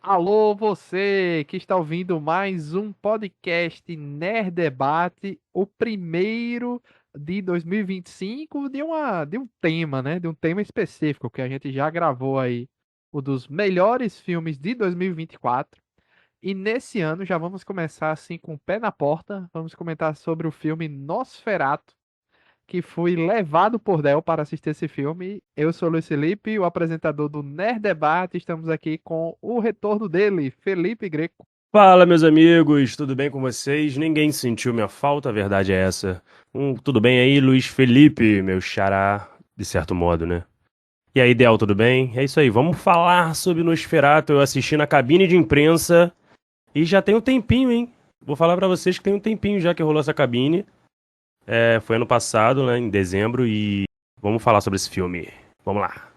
Alô, você que está ouvindo mais um podcast Nerd Debate, o primeiro de 2025 de um tema, né? De um tema específico que a gente já gravou aí, o dos melhores filmes de 2024. E nesse ano já vamos começar assim com o pé na porta. Vamos comentar sobre o filme Nosferatu, que fui levado por Del para assistir esse filme. Eu sou o Luiz Felipe, o apresentador do Nerd Debate. Estamos aqui com o retorno dele, Felipe Greco. Fala, meus amigos, tudo bem com vocês? Ninguém sentiu minha falta, a verdade é essa. Tudo bem aí, Luiz Felipe, meu xará, de certo modo, né? E aí, Del, tudo bem? É isso aí, vamos falar sobre Nosferatu. Eu assisti na cabine de imprensa e já tem um tempinho, hein? Vou falar pra vocês que tem um tempinho já que rolou essa cabine. Foi ano passado, né, em dezembro, e vamos falar sobre esse filme. Vamos lá.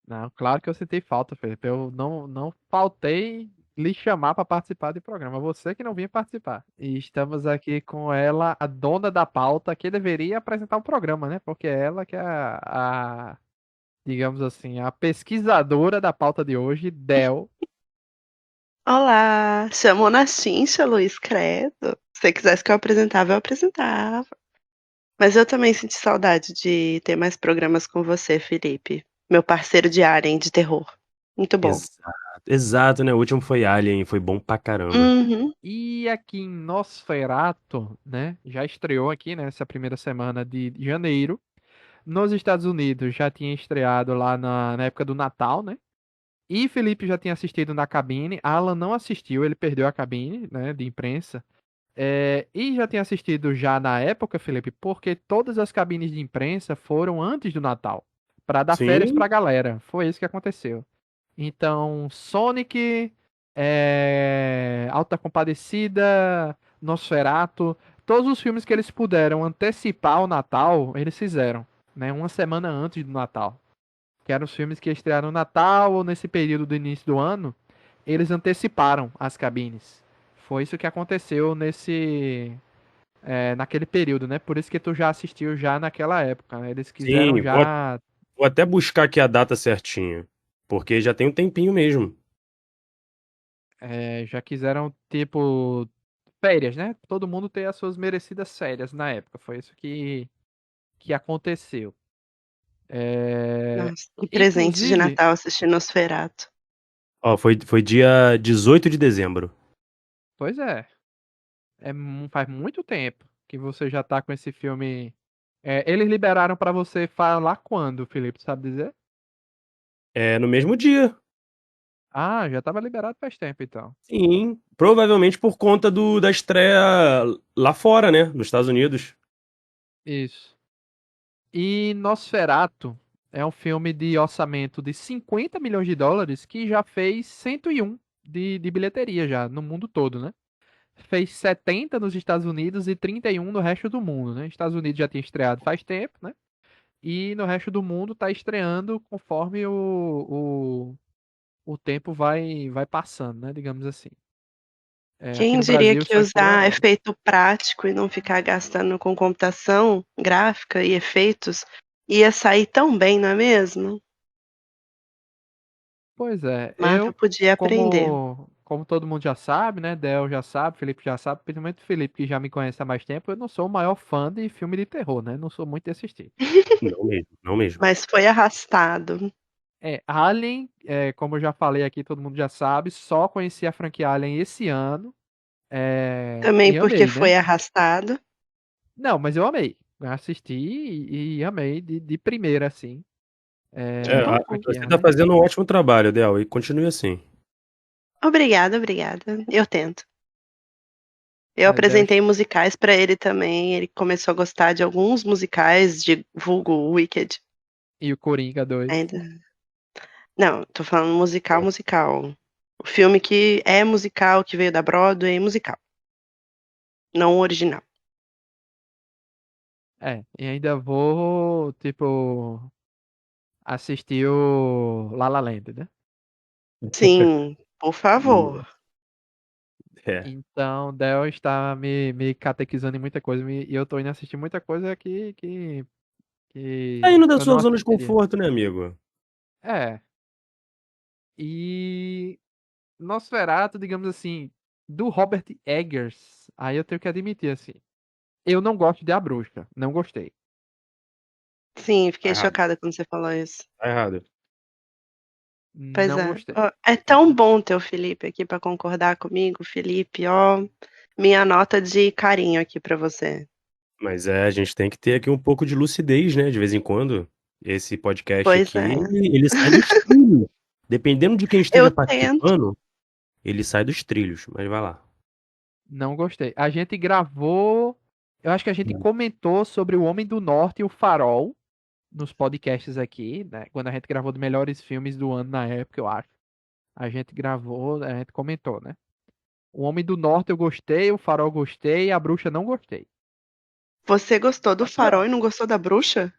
Não, claro que eu senti falta, Felipe. Eu não faltei lhe chamar para participar do programa. Você que não vinha participar. E estamos aqui com ela, a dona da pauta, que deveria apresentar o programa, né? Porque é ela que é digamos assim, a pesquisadora da pauta de hoje, Del. Olá, chamou na chincha, Luiz, credo. Se você quisesse que eu apresentava, eu apresentava. Mas eu também senti saudade de ter mais programas com você, Felipe. Meu parceiro de Alien de terror. Muito bom. Exato, né? O último foi Alien, foi bom pra caramba. Uhum. E aqui em Nosferatu, né? Já estreou aqui nessa primeira semana de janeiro. Nos Estados Unidos já tinha estreado lá na época do Natal, né? E Felipe já tinha assistido na cabine. Alan não assistiu, ele perdeu a cabine, né, de imprensa. E já tinha assistido já na época, Felipe, porque todas as cabines de imprensa foram antes do Natal, para dar férias Sim, pra galera. Foi isso que aconteceu. Então, Sonic, Alta Compadecida, Nosferatu, todos os filmes que eles puderam antecipar o Natal, eles fizeram, né? Uma semana antes do Natal. Que eram os filmes que estrearam no Natal ou nesse período do início do ano, eles anteciparam as cabines. Foi isso que aconteceu naquele período, né? Por isso que tu já assistiu já naquela época, né? Eles quiseram sim, vou já Vou até buscar aqui a data certinha, porque já tem um tempinho mesmo. já quiseram, tipo, férias, né? Todo mundo ter as suas merecidas férias na época. Foi isso que aconteceu. É, Nossa, que presente de inclusive, Natal assistir Nosferatu. Ó, foi dia 18 de dezembro. pois é, faz muito tempo que você já tá com esse filme. Eles liberaram pra você falar quando, Felipe, sabe dizer? É no mesmo dia. Ah, já tava liberado faz tempo, então. Sim, provavelmente por conta da estreia lá fora, né, nos Estados Unidos. Isso. E Nosferatu é um filme de orçamento de 50 milhões de dólares que já fez 101 de bilheteria já no mundo todo, né? Fez 70 nos Estados Unidos e 31 no resto do mundo, né? Estados Unidos já tinha estreado faz tempo, né? E no resto do mundo tá estreando conforme o tempo vai passando, né? Digamos assim. Aqui Quem no diria Brasil que só estreou usar agora. efeito prático e não ficar gastando com computação gráfica e efeitos ia sair tão bem, não é mesmo? Pois é, Marvel eu, podia aprender. como todo mundo já sabe, né? Del já sabe, Felipe já sabe, principalmente o Felipe, que já me conhece há mais tempo, eu não sou o maior fã de filme de terror, né? Não sou muito de assistir. Não mesmo, não mesmo. Mas foi arrastado. Alien, como eu já falei aqui, todo mundo já sabe, só conheci a franquia Alien esse ano, Também e porque amei, foi né? arrastado. Não, mas eu amei. Eu assisti e amei de primeira, assim, É, a Bom, você franquia, tá né? fazendo um ótimo trabalho, Del, e continue assim. obrigada, obrigada. Eu tento. Eu Del apresentei musicais pra ele também. Ele começou a gostar de alguns musicais de vulgo Wicked. e o Coringa 2. Ainda. Não, tô falando musical, musical. O filme que é musical, que veio da Broadway, musical, não o original. E ainda vou, tipo, assistir o La La Land, né? Sim, por Hum, favor. É. Então, Del está me catequizando em muita coisa, e eu tô indo assistir muita coisa Tá que indo da eu sua não zona de assistiria. conforto, né, amigo? É, e Nosferatu, digamos assim, do Robert Eggers, aí eu tenho que admitir assim, eu não gosto de A Bruxa, não gostei. Sim, Tá fiquei errado. chocada quando você falou isso. Tá errado. Pois Não é. gostei. Ó, é tão bom ter o Felipe aqui pra concordar comigo, Felipe, ó, minha nota de carinho aqui pra você. Mas a gente tem que ter aqui um pouco de lucidez, né? De vez em quando. Esse podcast Pois aqui, é. ele sai dos trilhos. Dependendo de quem esteja Eu tento. participando, ele sai dos trilhos. Mas vai lá. Não gostei. A gente gravou, eu acho que a gente comentou sobre O Homem do Norte e o Farol nos podcasts aqui, né? Quando a gente gravou dos melhores filmes do ano na época, eu acho. A gente gravou, a gente comentou, né? O Homem do Norte eu gostei, o Farol eu gostei, a Bruxa não gostei. Você gostou do Farol e não gostou da Bruxa?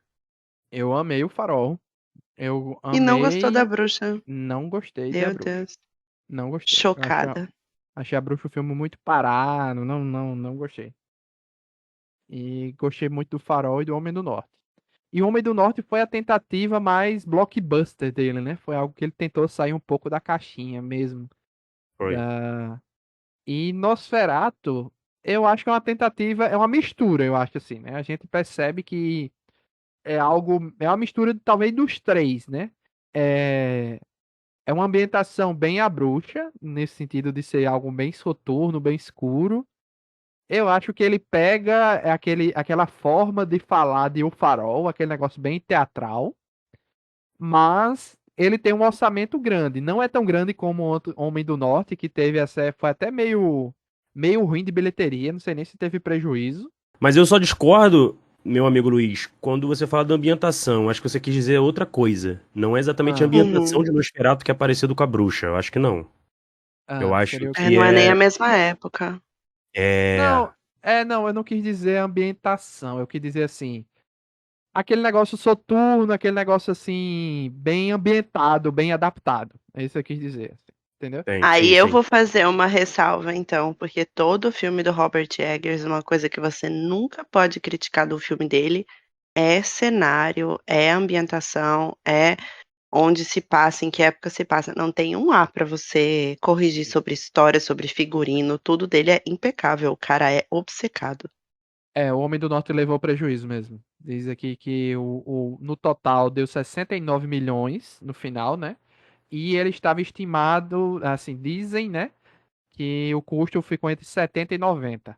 Eu amei o Farol, eu E não gostou da amei, Bruxa? não gostei de A Meu Bruxa. Deus. Não gostei. Eu Chocada. achei a Bruxa um filme muito parado, não gostei. E gostei muito do Farol e do Homem do Norte. E o Homem do Norte foi a tentativa mais blockbuster dele, né? Foi algo que ele tentou sair um pouco da caixinha mesmo. Foi. E Nosferatu, eu acho que é uma tentativa, é uma mistura, eu acho assim, né? A gente percebe que é algo, é uma mistura talvez dos três, né? É, é uma ambientação bem a bruxa, nesse sentido de ser algo bem soturno, bem escuro. Eu acho que ele pega aquela forma de falar de O Farol, aquele negócio bem teatral, mas ele tem um orçamento grande. Não é tão grande como o outro Homem do Norte, que teve essa, foi até meio ruim de bilheteria, não sei nem se teve prejuízo. Mas eu só discordo, meu amigo Luiz, quando você fala da ambientação. Acho que você quis dizer outra coisa. Não é exatamente a Ah, ambientação Uhum. de Nosferatu que é parecido com a bruxa. Eu acho que não. Eu acho seria o É, quê? que não é nem é. a mesma época. É. Não, não, eu não quis dizer ambientação, eu quis dizer assim, aquele negócio soturno, aquele negócio assim, bem ambientado, bem adaptado. É isso que eu quis dizer, assim, entendeu? Tem, Aí sim, eu sim. vou fazer uma ressalva, então, porque todo filme do Robert Eggers, uma coisa que você nunca pode criticar do filme dele é cenário, é ambientação, é onde se passa, em que época se passa. Não tem um A pra você corrigir sobre história, sobre figurino, tudo dele é impecável. O cara é obcecado. O Homem do Norte levou prejuízo mesmo. Diz aqui que no total deu 69 milhões no final, né? E ele estava estimado, assim, dizem, né? Que o custo ficou entre 70 e 90.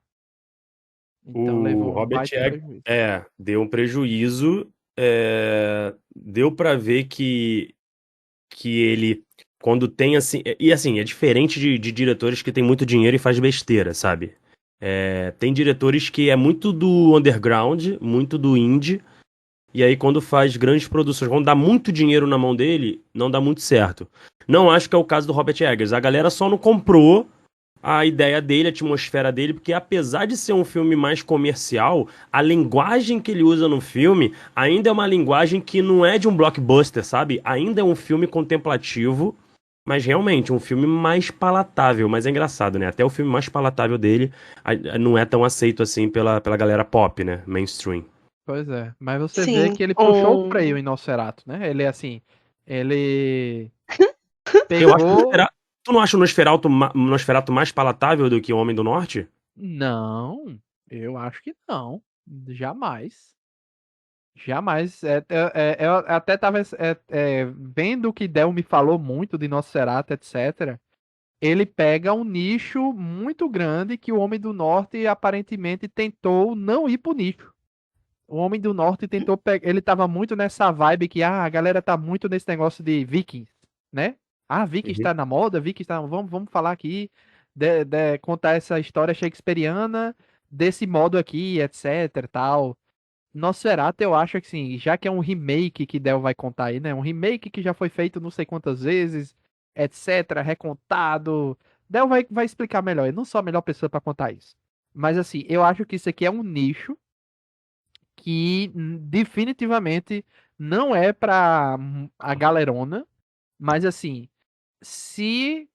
Então O levou um Robert baita Egg prejuízo. deu um prejuízo. Deu pra ver que ele, quando tem assim. E assim, é diferente de diretores que tem muito dinheiro e faz besteira, sabe? Tem diretores que é muito do underground, muito do indie, e aí quando faz grandes produções, quando dá muito dinheiro na mão dele, não dá muito certo. Não acho que é o caso do Robert Eggers. A galera só não comprou a ideia dele, a atmosfera dele, porque apesar de ser um filme mais comercial, a linguagem que ele usa no filme ainda é uma linguagem que não é de um blockbuster, sabe? Ainda é um filme contemplativo, mas realmente um filme mais palatável. Mas é engraçado, né? Até o filme mais palatável dele não é tão aceito assim pela galera pop, né? Mainstream. Pois é. Mas você vê Sim, que ele puxou o freio em Nosferatu, né? Ele, assim, ele Eu acho o pegou. Tu não acha o Nosferatu mais palatável do que o Homem do Norte? Não, eu acho que não. Jamais. Jamais. Eu até tava vendo o que Del me falou muito de Nosferatu, etc. Ele pega um nicho muito grande que o Homem do Norte aparentemente tentou não ir pro nicho. O Homem do Norte tentou pegar. Ele tava muito nessa vibe que a galera tá muito nesse negócio de Vikings, né? Ah, Vikings Uhum. está na moda, Vikings tá. Vamos falar aqui, contar essa história shakespeariana desse modo aqui, etc, tal. Nosferatu, eu acho que sim, já que é um remake que Del vai contar aí, né? Um remake que já foi feito não sei quantas vezes, etc, recontado. Del vai explicar melhor, eu não sou a melhor pessoa para contar isso. Mas assim, eu acho que isso aqui é um nicho que definitivamente não é pra a galerona, mas assim, se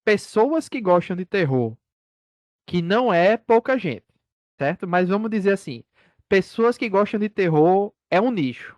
pessoas que gostam de terror, que não é pouca gente, certo? Mas vamos dizer assim, pessoas que gostam de terror é um nicho,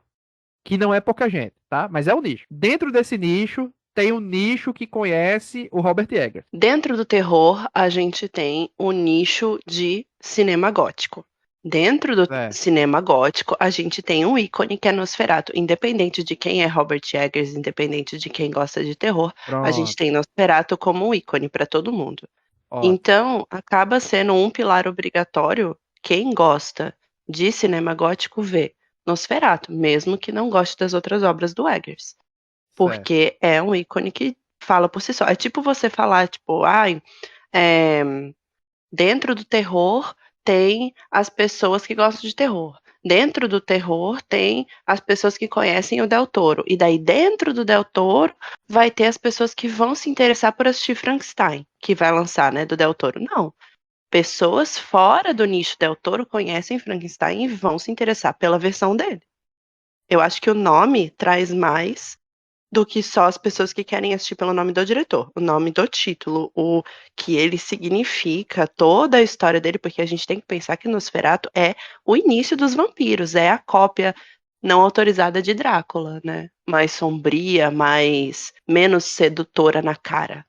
que não é pouca gente, tá? Mas é um nicho. Dentro desse nicho tem um nicho que conhece o Robert Eggers. Dentro do terror, a gente tem o nicho de cinema gótico. Dentro do É, cinema gótico, a gente tem um ícone que é Nosferatu. Independente de quem é Robert Eggers, independente de quem gosta de terror, a gente pronto, tem Nosferatu como um ícone para todo mundo. ótimo. Então, acaba sendo um pilar obrigatório quem gosta de cinema gótico ver Nosferatu, mesmo que não goste das outras obras do Eggers. Certo. Porque é um ícone que fala por si só. É tipo você falar, tipo, ai, é, dentro do terror tem as pessoas que gostam de terror. Dentro do terror tem as pessoas que conhecem o Del Toro. E daí, dentro do Del Toro, vai ter as pessoas que vão se interessar por assistir Frankenstein, que vai lançar, né, do Del Toro. Não. Pessoas fora do nicho Del Toro conhecem Frankenstein e vão se interessar pela versão dele. Eu acho que o nome traz mais do que só as pessoas que querem assistir pelo nome do diretor, o nome do título, o que ele significa, toda a história dele, porque a gente tem que pensar que Nosferatu é o início dos vampiros, é a cópia não autorizada de Drácula, né? Mais sombria, mais menos sedutora na cara.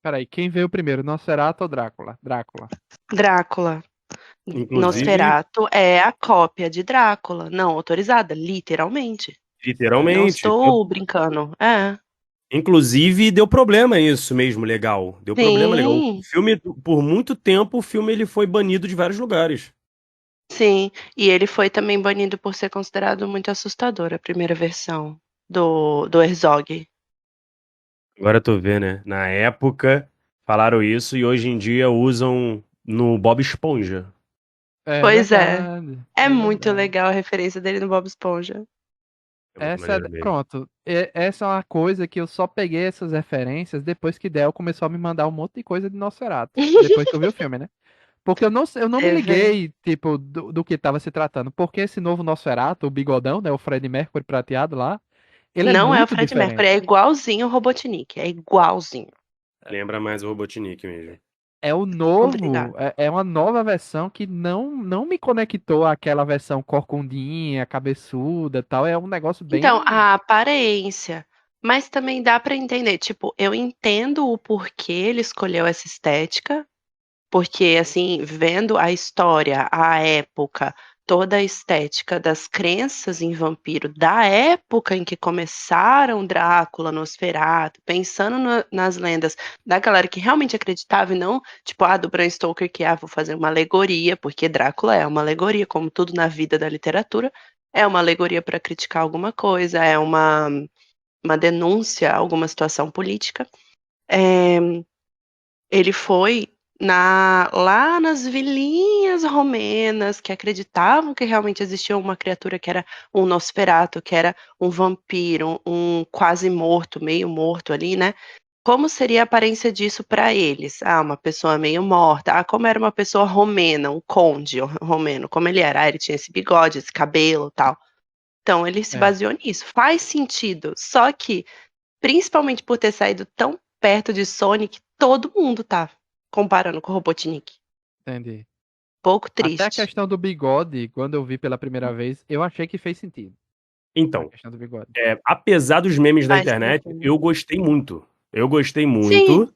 Peraí, quem veio primeiro, Nosferatu ou Drácula? Drácula. Drácula. Inclusive, Nosferatu é a cópia de Drácula, não autorizada, literalmente. Não literalmente, estou brincando. É. inclusive deu problema isso mesmo, legal. Deu problema legal. O Sim. filme, por muito tempo, o filme ele foi banido de vários lugares. Sim, e ele foi também banido por ser considerado muito assustador, a primeira versão do Herzog. Agora tu vê, né? Na época falaram isso e hoje em dia usam no Bob Esponja. É Pois é, verdade, é é muito verdade. legal a referência dele no Bob Esponja. É muito maneiro mesmo. Pronto, essa é uma coisa que eu só peguei essas referências depois que Del começou a me mandar um monte de coisa de Nosferatu. Depois que eu vi o filme, né? Porque eu não me Você vê. liguei, tipo, do que tava se tratando. Porque esse novo Nosferatu, o bigodão, né? O Fred Mercury prateado lá, ele é Não é o muito Fred Mercury, diferente. é igualzinho o Robotnik, é igualzinho. Lembra mais o Robotnik mesmo. É o novo, Obrigada. é uma nova versão que não me conectou àquela versão corcundinha, cabeçuda e tal. É um negócio Então, bem. a aparência, mas também dá pra entender, tipo, eu entendo o porquê ele escolheu essa estética. Porque, assim, vendo a história, a época, toda a estética das crenças em vampiro da época em que começaram Drácula, Nosferatu, pensando nas lendas da galera que realmente acreditava e não, tipo, do Bram Stoker que, vou fazer uma alegoria, porque Drácula é uma alegoria, como tudo na vida da literatura, é uma alegoria para criticar alguma coisa, é uma denúncia a alguma situação política. Eh ele foi lá nas vilinhas romenas que acreditavam que realmente existia uma criatura que era um Nosferatu, que era um vampiro, um quase morto, meio morto ali, né. Como seria a aparência disso para eles? Uma pessoa meio morta. Como era uma pessoa romena, um conde romeno, como ele era? Ele tinha esse bigode, esse cabelo, tal. Então ele se É, baseou nisso. Faz sentido, só que principalmente por ter saído tão perto de Sonic, todo mundo tá comparando com o Robotnik. entendi. Pouco Até a triste. questão do bigode, quando eu vi pela primeira vez, eu achei que fez sentido. A Então, questão do bigode. apesar dos memes da Faz internet, sentido. eu gostei muito. Eu gostei Sim, muito.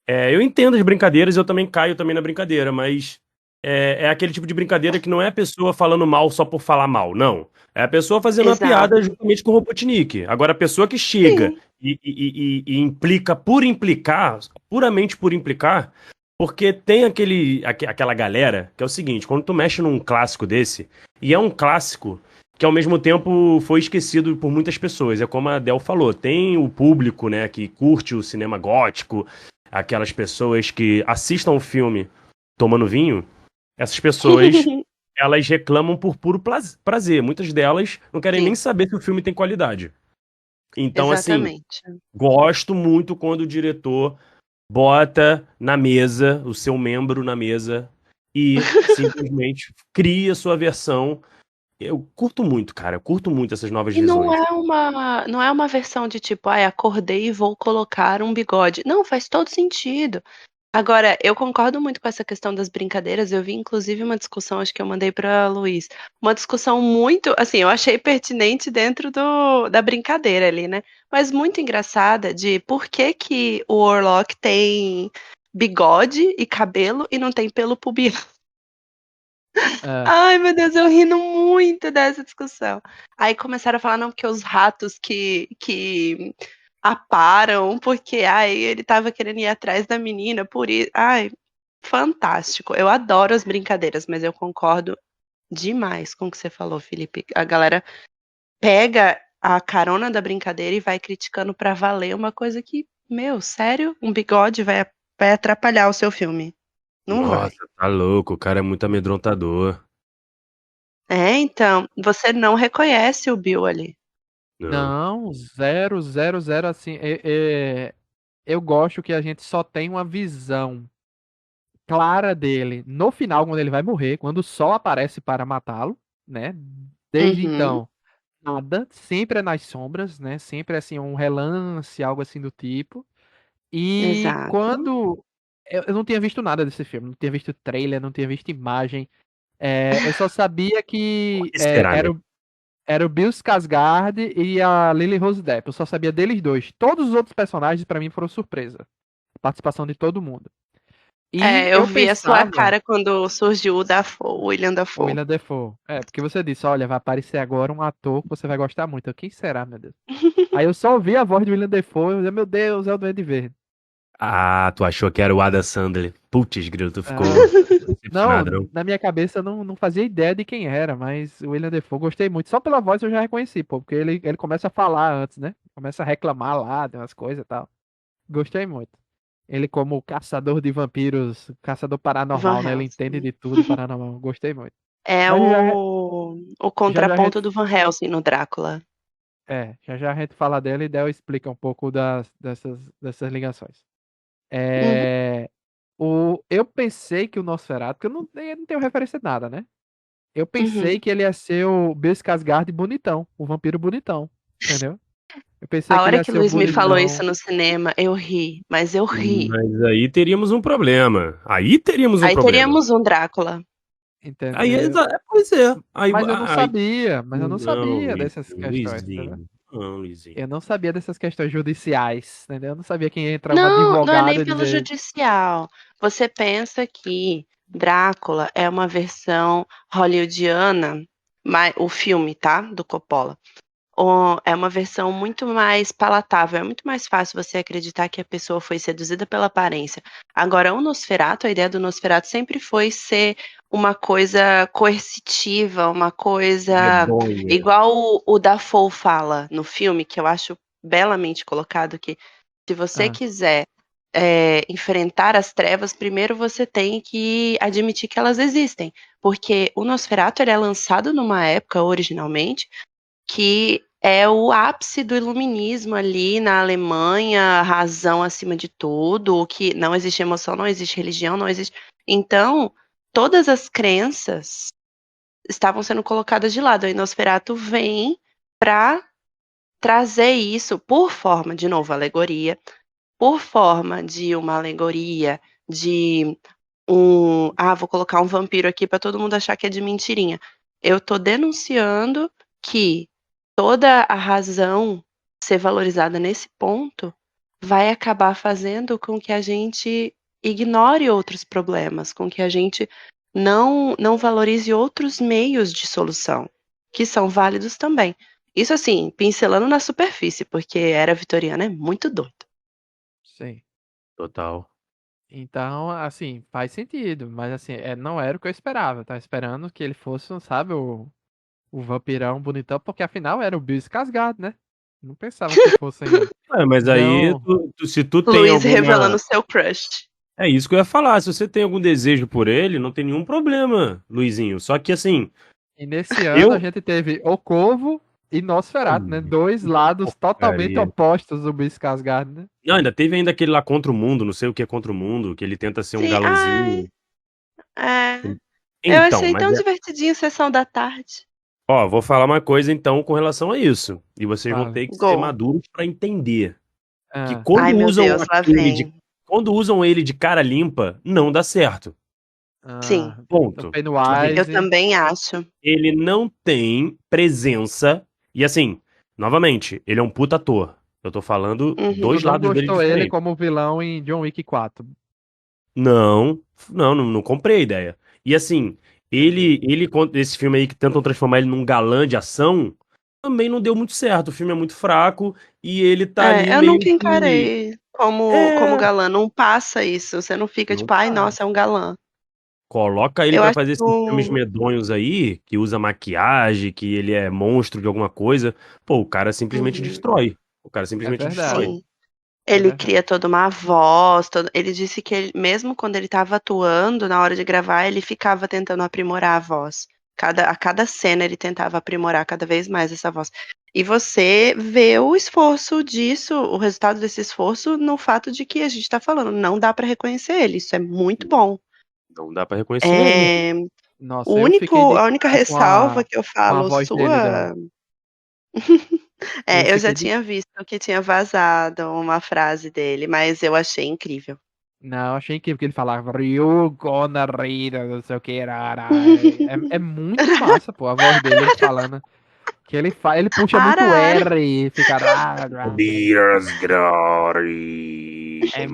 Eu entendo as brincadeiras, eu também caio também na brincadeira, mas é aquele tipo de brincadeira que não é a pessoa falando mal só por falar mal, não. É a pessoa fazendo uma piada exato. justamente com o Robotnik. Agora, a pessoa que chega Sim. e implica por implicar, puramente por implicar, porque tem aquela galera que é o seguinte, quando tu mexe num clássico desse, e é um clássico que ao mesmo tempo foi esquecido por muitas pessoas, é como a Del falou, tem o público, né, que curte o cinema gótico, aquelas pessoas que assistam o filme tomando vinho, essas pessoas, elas reclamam por puro prazer. Muitas delas não querem nem Sim, saber se o filme tem qualidade. Então, assim, exatamente. gosto muito quando o diretor bota na mesa, o seu membro na mesa e simplesmente cria sua versão. Eu curto muito, cara. Eu curto muito essas novas E não visões. é uma versão de tipo: acordei e vou colocar um bigode". Não, faz todo sentido. Agora, eu concordo muito com essa questão das brincadeiras. Eu vi, inclusive, uma discussão, acho que eu mandei para Luiz, uma discussão muito, assim, eu achei pertinente dentro da brincadeira ali, né? mas muito engraçada de por que que o Orlok tem bigode e cabelo e não tem pelo pubiano. É, Ai, meu Deus, eu rindo muito dessa discussão. Aí começaram a falar, não, porque os ratos que aparam, porque ai, ele tava querendo ir atrás da menina, por isso. Ai, fantástico. Eu adoro as brincadeiras, mas eu concordo demais com o que você falou, Felipe. A galera pega a carona da brincadeira e vai criticando pra valer uma coisa que, meu, sério? Um bigode vai atrapalhar o seu filme. Não vai. Nossa, tá louco, o cara é muito amedrontador. É, então, você não reconhece o Bill ali. Não. não, zero, zero, zero, assim, eu gosto que a gente só tem uma visão clara dele no final, quando ele vai morrer, quando o sol aparece para matá-lo, né? Desde Uhum, então, nada, sempre é nas sombras, né? Sempre é assim, um relance, algo assim do tipo. E exato. quando. Eu não tinha visto nada desse filme, não tinha visto trailer, não tinha visto imagem. Eu só sabia Por que que será, né? era o Bill Skarsgård e a Lily Rose Depp. Eu só sabia deles dois. Todos os outros personagens, pra mim, foram surpresa. A participação de todo mundo. E Eu eu vi a sua pensava. cara quando surgiu o William O Dafoe. William Dafoe. Porque você disse, olha, vai aparecer agora um ator que você vai gostar muito. Quem será, meu Deus? Aí eu só ouvi a voz do William Dafoe e eu disse, meu Deus, é o Duende Verde. Ah, tu achou que era o Adam Sandler. Putz, grilo, tu ficou Ah, não, decepcionado, não? na minha cabeça eu não fazia ideia de quem era, mas o William Dafoe gostei muito. Só pela voz eu já reconheci, pô, porque ele começa a falar antes, né? Começa a reclamar lá de umas coisas e tal. Gostei muito. Ele como caçador de vampiros, caçador Van paranormal, né? Ele entende Helsing. de tudo paranormal. Gostei muito. É Mas o já a gente contraponto do Van Helsing no Drácula. já a gente fala dela e Del explica um pouco dessas ligações. Uhum, É, eu pensei que o Nosferatu, porque eu não tenho referência de nada, né? Eu pensei uhum. que ele ia ser o Bill Skarsgård bonitão, o vampiro bonitão, entendeu? Eu pensei A que ele hora ia que o ser o Luiz me falou isso bonitão. no cinema, eu ri, mas eu ri. Mas aí teríamos um problema. Aí teríamos um Aí problema. teríamos um Drácula. Aí, Entendeu? pois é. Mas eu não Não, sabia Luizinho, dessas questões, entendeu? Luizinho. Não, Luizinho. Eu não sabia dessas questões judiciais, entendeu? Eu não sabia que ia entrar um Não, não é advogado nem e pelo dizer, judicial. Você pensa que Drácula é uma versão hollywoodiana, o filme, tá? Do Coppola. É uma versão muito mais palatável, é muito mais fácil você acreditar que a pessoa foi seduzida pela aparência. Agora, o Nosferatu, a ideia do Nosferatu sempre foi ser uma coisa coercitiva, uma coisa Medonha. igual o Dafoe fala no filme, que eu acho belamente colocado, que se você ah, quiser enfrentar as trevas, primeiro você tem que admitir que elas existem, porque o Nosferatu ele é lançado numa época, originalmente, que é o ápice do iluminismo ali na Alemanha, razão acima de tudo, o que não existe emoção, não existe religião, não existe. Então, todas as crenças estavam sendo colocadas de lado. Aí Nosferatu vem para trazer isso por forma, de novo, alegoria, por forma de uma alegoria de vou colocar um vampiro aqui para todo mundo achar que é de mentirinha. Eu tô denunciando que toda a razão ser valorizada nesse ponto vai acabar fazendo com que a gente ignore outros problemas, com que a gente não valorize outros meios de solução, que são válidos também. Isso assim, pincelando na superfície, porque era vitoriana é muito doido. sim. Total. Então, assim, faz sentido, mas assim, não era o que eu esperava. Eu tava esperando que ele fosse, sabe, o vampirão bonitão, porque afinal era o Bill Skarsgård, né? Não pensava que fossem. Mas aí, Não. se tu tem Luiz revelando alguma. seu crush. É isso que eu ia falar. Se você tem algum desejo por ele, não tem nenhum problema, Luizinho. Só que assim, E nesse ano a eu. gente teve O Corvo e Nosferatu, né? Dois lados totalmente Porcaria. opostos do Bill Skarsgård, né? Não, ainda teve ainda aquele lá contra o mundo, não sei o que é contra o mundo, que ele tenta ser um Sim, ai, galanzinho. é. Eu Então, achei mas tão divertidinho Sessão da Tarde. ó, vou falar uma coisa então com relação a isso. E vocês vão Fala. ter que ser Go. maduros pra entender que Ah, Ai, meu Deus, lá vem. quando usam ele de cara limpa, não dá certo. Sim, do Ponto. Tipo assim, eu Pennywise. também acho. ele não tem presença e assim, novamente, ele é um puta ator. Eu tô falando Uhum. Tu dois não lados dele gostou ele diferentes. como vilão em John Wick 4. Não comprei a ideia. E assim, Entendi. esse filme aí que tentam transformar ele num galã de ação, também não deu muito certo. O filme é muito fraco e ele tá ali Eu meio nunca que. encarei como É, galã. Não passa isso. Você não fica não tipo, ai, tá. nossa, é um galã. Coloca ele Eu pra acho. fazer esses filmes medonhos aí, que usa maquiagem, que ele é monstro de alguma coisa. Pô, o cara simplesmente Uhum. destrói. O cara É simplesmente destrói. verdade. Sim. É Ele verdade. cria toda uma voz. Ele disse que mesmo quando ele estava atuando, na hora de gravar, ele ficava tentando aprimorar a voz. A cada cena ele tentava aprimorar cada vez mais essa voz. E você vê o esforço disso, o resultado desse esforço, no fato de que a gente está falando, não dá para reconhecer ele. Isso é muito bom. Não dá pra reconhecer ele. É, Nossa, eu fiquei de a única cara ressalva que eu com a falo voz dele, Del. sua. Eu Eu já fiquei de. tinha visto que tinha vazado uma frase dele, mas eu achei incrível. Não, achei incrível que ele falava Ryu Gonarina, não sei o que, rara. É muito massa, pô, a voz dele, ele falando. Que ele puxa muito Arara! R e fica. Dias Glory. É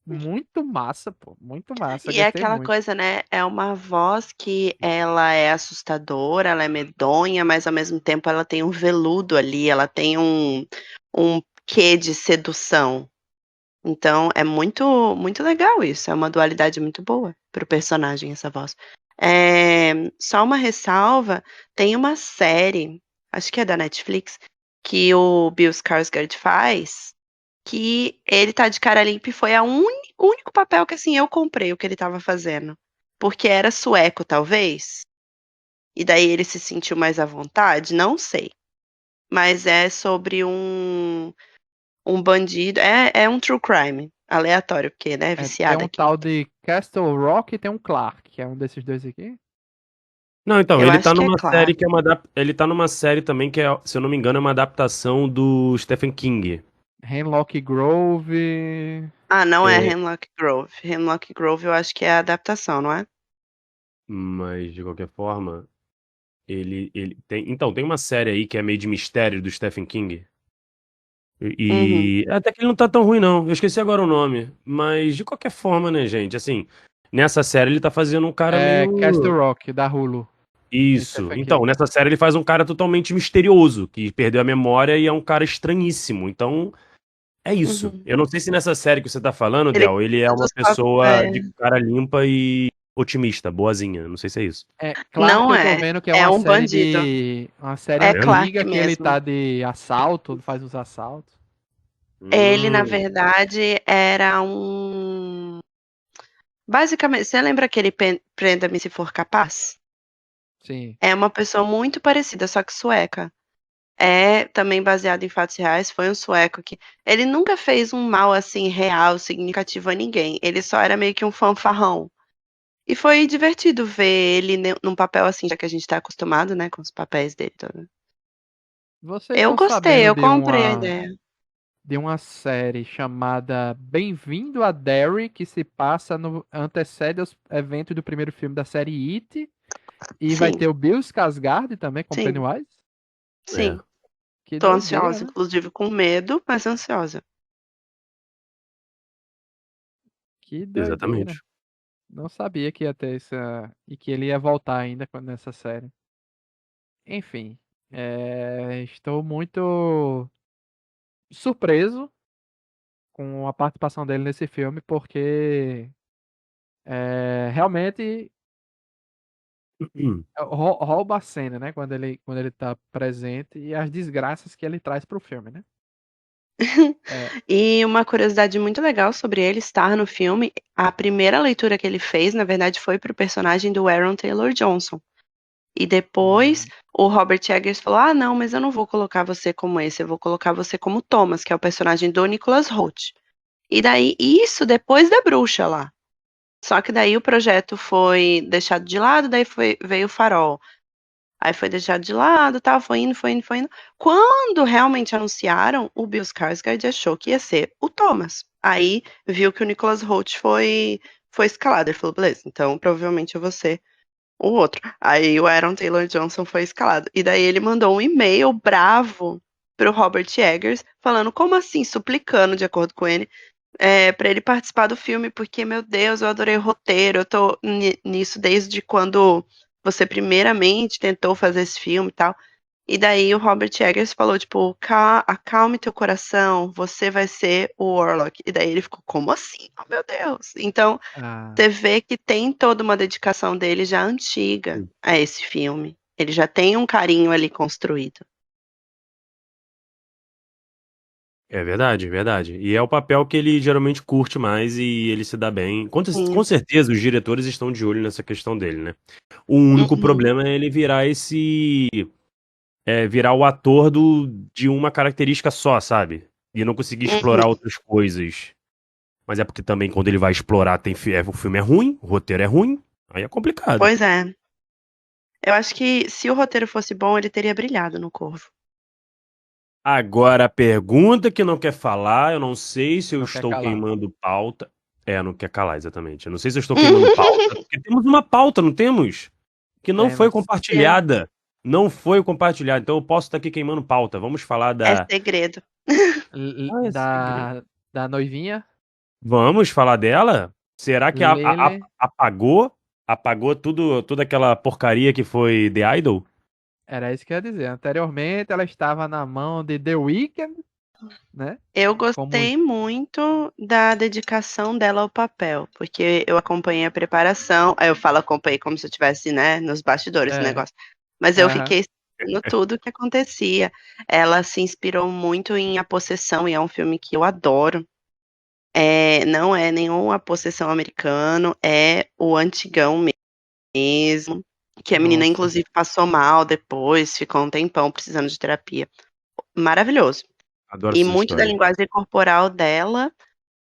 muito massa, pô. Muito massa. E é Gostei aquela muito. coisa, né? É uma voz que ela é assustadora, ela é medonha, mas ao mesmo tempo ela tem um veludo ali, ela tem um quê de sedução. Então é muito legal isso. É uma dualidade muito boa pro personagem, essa voz. Só uma ressalva: tem uma série, acho que é da Netflix, que o Bill Skarsgård faz, que ele tá de cara limpa e foi o único papel que, assim, eu comprei o que ele estava fazendo. Porque era sueco, talvez, e daí ele se sentiu mais à vontade, não sei. Mas é sobre um bandido, é um true crime, aleatório, porque, né, Tem viciada um aqui. tal de Castle Rock e tem um Clark, que é um desses dois aqui. Não, então, Eu ele acho tá que é numa série claro. que é ele tá numa série também que é, se eu não me engano, é uma adaptação do Stephen King. Hemlock Grove. Ah, não é É, Hemlock Grove. Hemlock Grove eu acho que é a adaptação, não é? mas de qualquer forma, ele tem, então, tem uma série aí que é meio de mistério do Stephen King. Uhum. Até que ele não tá tão ruim não. Eu esqueci agora o nome, mas de qualquer forma, né, gente, assim, nessa série ele tá fazendo um cara É Castle meio. Rock, da Hulu. Tem Isso. Stephen Então, King. nessa série ele faz um cara totalmente misterioso, que perdeu a memória e é um cara estranhíssimo. Então, é isso. Uhum. Eu não sei se nessa série que você tá falando, Ele Del, ele é cuida uma dos pessoa de cara limpa e otimista, boazinha. Não sei se é isso. Clark Não eu tô é, vendo que é é uma um série bandido. de. Uma série Tá É vendo? antiga Clark que ele mesmo. tá de assalto, faz uns assaltos. Ele, na Hum, verdade, era basicamente, você lembra aquele Prenda-me se for capaz? Sim. É uma pessoa muito parecida, só que sueca. É também baseado em fatos reais, foi um sueco que ele nunca fez um mal, assim, real, significativo a ninguém, ele só era meio que um fanfarrão. E foi divertido ver ele num papel assim, já que a gente tá acostumado, né, com os papéis dele todo. Vocês Eu estão gostei, sabendo eu comprei a ideia. de uma série chamada Bem-vindo a Derry, que se passa no antecede aos eventos do primeiro filme da série It, e vai Sim, ter o Bill Skarsgård também como sim, Pennywise. é, sim. Que Tô doideira, ansiosa, né? inclusive com medo, mas ansiosa. Que doideira. exatamente. Não sabia que ia ter essa e que ele ia voltar ainda nessa série. Enfim, estou muito surpreso com a participação dele nesse filme, porque realmente rouba a cena, né? Quando ele tá presente e as desgraças que ele traz pro filme, né? É, E uma curiosidade muito legal sobre ele estar no filme, a primeira leitura que ele fez, na verdade, foi pro personagem do Aaron Taylor Johnson. E depois hum, o Robert Eggers falou: Ah, não, mas eu não vou colocar você como esse, eu vou colocar você como Thomas, que é o personagem do Nicholas Hoult. E daí, isso depois da bruxa lá. Só que daí o projeto foi deixado de lado, daí veio o Farol. Aí foi deixado de lado, tal, foi indo, foi indo, foi indo. Quando realmente anunciaram, o Bill Skarsgård achou que ia ser o Thomas. Aí viu que o Nicholas Hoult foi escalado. Ele falou, beleza, então provavelmente eu vou ser o outro. Aí o Aaron Taylor Johnson foi escalado. E daí ele mandou um e-mail bravo pro Robert Eggers, falando como assim, suplicando, de acordo com ele, para ele participar do filme, porque, meu Deus, eu adorei o roteiro, eu tô nisso desde quando você primeiramente tentou fazer esse filme e tal. E daí o Robert Eggers falou, tipo, acalme teu coração, você vai ser o Warlock. E daí ele ficou, como assim? Oh, meu Deus. Então, Ah, você vê que tem toda uma dedicação dele já antiga a esse filme. Ele já tem um carinho ali construído. É verdade, verdade. E é o papel que ele geralmente curte mais e ele se dá bem. Com Sim. certeza os diretores estão de olho nessa questão dele, né? O único Uhum. problema é ele virar o ator de uma característica só, sabe? E não conseguir explorar Uhum. outras coisas. Mas é porque também quando ele vai explorar, o filme é ruim, o roteiro é ruim, aí é complicado. Pois é. Eu acho que se o roteiro fosse bom, ele teria brilhado no Corvo. Agora a pergunta que não quer falar, eu não sei se eu não quer estou calar. queimando pauta. É, não quer calar, exatamente. Eu não sei se eu estou queimando pauta, porque temos uma pauta, não temos? Que não foi Temos. É, compartilhada. Não foi compartilhada, então eu posso estar aqui queimando pauta. Vamos falar é da. segredo. Ah, é segredo. Da noivinha, Vamos falar dela? Será que Lele. apagou tudo, toda aquela porcaria que foi The Idol? Era isso que eu ia dizer. Anteriormente ela estava na mão de The Weeknd, né? Eu Como. gostei muito da dedicação dela ao papel, porque eu acompanhei a preparação, aí eu falo acompanhei como se eu estivesse, né, nos bastidores do É. negócio, mas eu Aham. fiquei sabendo tudo o que acontecia. Ela se inspirou muito em A Possessão, e é um filme que eu adoro. Não é nenhum A Possessão americano, é o antigão mesmo, que a menina Nossa. inclusive passou mal depois, ficou um tempão precisando de terapia. Maravilhoso. Adoro E essas muito da histórias. linguagem corporal dela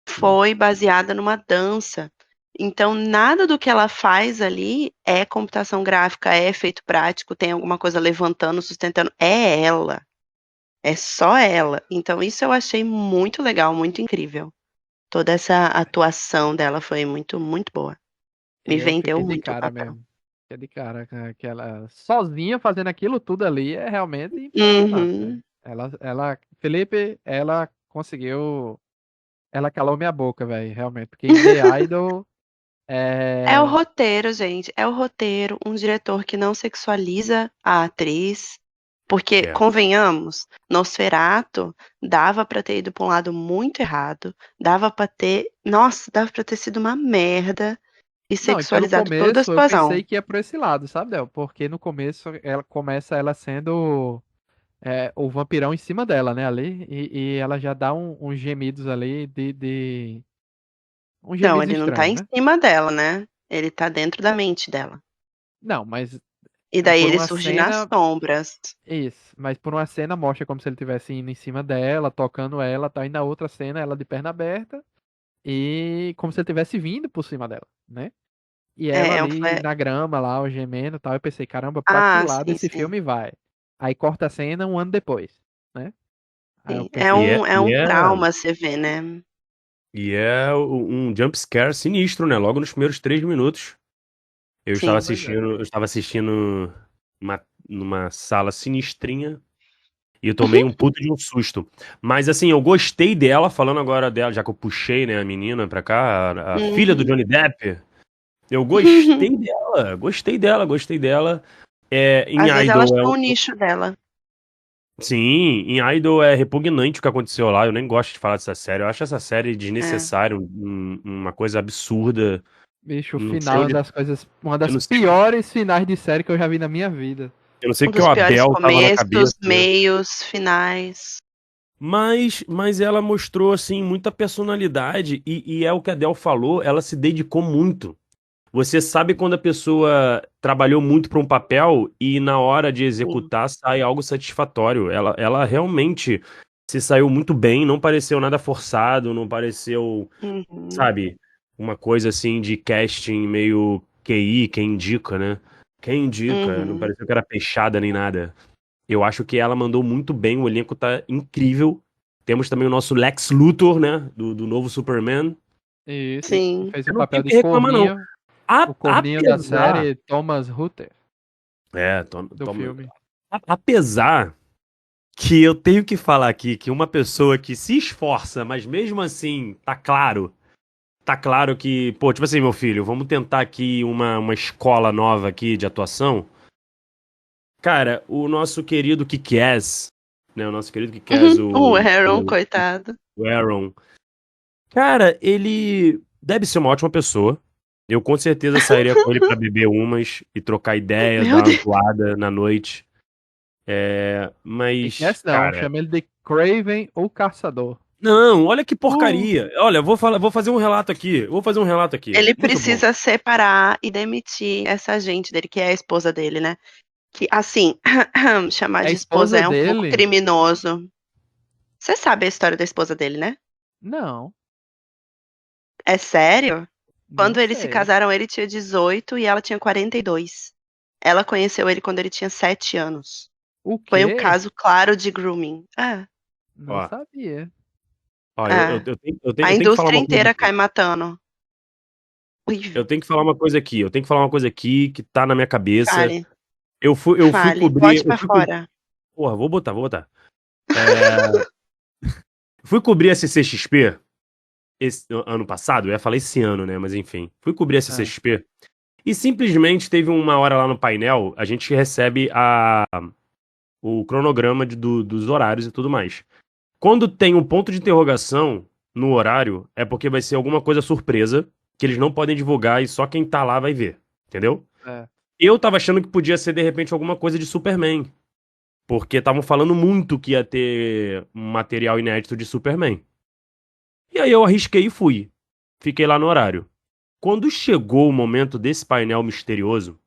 foi baseada numa dança. Então, nada do que ela faz ali é computação gráfica, é efeito prático, tem alguma coisa levantando, sustentando. É ela. É só ela. Então, isso eu achei muito legal, muito incrível. Toda essa atuação dela foi muito, muito boa. Me Eu vendeu fiquei de muito o cara papel. mesmo. Fiquei de cara que ela sozinha fazendo aquilo tudo ali é realmente impressionante, velho. Uhum. Felipe, ela conseguiu. Ela calou minha boca, velho, realmente. Porque em The Idol. É o É. roteiro, gente. É o roteiro. Um diretor que não sexualiza a atriz. Porque, É. convenhamos, Nosferatu dava pra ter ido pra um lado muito errado. Dava pra ter. Nossa, dava pra ter sido uma merda e Não, e pelo sexualizado toda a começo eu pensei situação. que ia por esse lado, sabe, Del? Porque no começo ela começa ela sendo o vampirão em cima dela, né, ali. E ela já dá uns gemidos ali de. Uns Não, gemidos ele não tá estranhos, em né? cima dela, né? Ele tá dentro da mente dela. Não, mas E daí por ele uma surge nas cena. sombras. Isso, mas por uma cena mostra como se ele estivesse indo em cima dela, tocando ela, tá? E na outra cena ela de perna aberta e como se ele estivesse vindo por cima dela, né? E ela É, ali na grama lá, o gemendo e tal. Eu pensei, caramba, pra que ah, lado sim, esse sim. filme vai? Aí corta a cena um ano depois, né? Aí eu Sim. pensei, É um trauma, você vê, né? Um jump scare sinistro, né? Logo nos primeiros 3 minutos. Sim. pois é. Eu estava assistindo numa sala sinistrinha e eu tomei um puto de um susto. Mas assim, eu gostei dela, falando agora dela, já que eu puxei, né, a menina pra cá, a filha do Uhum. Johnny Depp. Eu gostei dela, gostei dela, gostei dela. Em Às vezes ela Idol achou o nicho dela. sim, em Idol é repugnante o que aconteceu lá. Eu nem gosto de falar dessa série. Eu acho essa série É. desnecessária, uma coisa absurda. Bicho, o Não sei final é onde, uma eu das não sei, piores finais de série que eu já vi na minha vida. eu não sei o Um que dos o piores Abel tava na começos, cabeça. meios, finais. Mas ela mostrou, assim, muita personalidade e é o que a Adele falou, ela se dedicou muito. Você sabe quando a pessoa trabalhou muito para um papel e na hora de Sim. executar sai algo satisfatório. Ela realmente se saiu muito bem, não pareceu nada forçado, não pareceu, Uhum. sabe, uma coisa assim de casting meio QI, quem indica, né? Quem indica, não Uhum. pareceu que era peixada nem nada. Eu acho que ela mandou muito bem, o elenco tá incrível. Temos também o nosso Lex Luthor, né? Do novo Superman. Isso. Sim. Fez o Eu não papel tenho o de que reclamar, não. corninho. O corninho da Apesar. série Thomas Rutter É, do filme. apesar que eu tenho que falar aqui que uma pessoa que se esforça, mas mesmo assim tá claro que, pô, tipo assim, meu filho, vamos tentar aqui uma escola nova aqui de atuação. Cara, o nosso querido Kick-Ass, né, o nosso querido Kick-Ass, O Aaron, coitado. o Aaron, cara, ele deve ser uma ótima pessoa. Eu com certeza sairia com ele pra beber umas e trocar ideia, Meu dar uma Deus. zoada na noite. Mas, Esquece não, cara, chama ele de Craven ou Caçador. não, olha que Uh, porcaria. Olha, vou fazer um relato aqui. Vou fazer um relato aqui. Ele Muito bom. precisa separar e demitir essa gente dele, que é a esposa dele, né? Que, assim, chamar a de esposa esposa é um pouco dele? criminoso. Você sabe a história da esposa dele, né? Não, É sério? não Quando eles se sei. casaram, ele tinha 18 e ela tinha 42. Ela conheceu ele quando ele tinha 7 anos. O Foi um quê? caso claro de grooming. Não Ó, sabia. ó, É. A eu tenho que falar indústria uma coisa inteira aqui. cai matando. Ui, Eu tenho que falar uma coisa aqui. Eu tenho que falar uma coisa aqui que tá na minha cabeça. fale, Eu fui fale. cobrir. Bote pra fora. Porra, vou botar. É, fui cobrir a CCXP esse ano passado. Eu ia falar esse ano, né? Mas enfim. Fui cobrir a Ah, CCXP. E simplesmente teve uma hora lá no painel. A gente recebe o cronograma dos horários e tudo mais. Quando tem um ponto de interrogação no horário, é porque vai ser alguma coisa surpresa que eles não podem divulgar e só quem tá lá vai ver. Entendeu? é. Eu tava achando que podia ser, de repente, alguma coisa de Superman. Porque estavam falando muito que ia ter um material inédito de Superman. E aí eu arrisquei e fui. Fiquei lá no horário. Quando chegou o momento desse painel misterioso,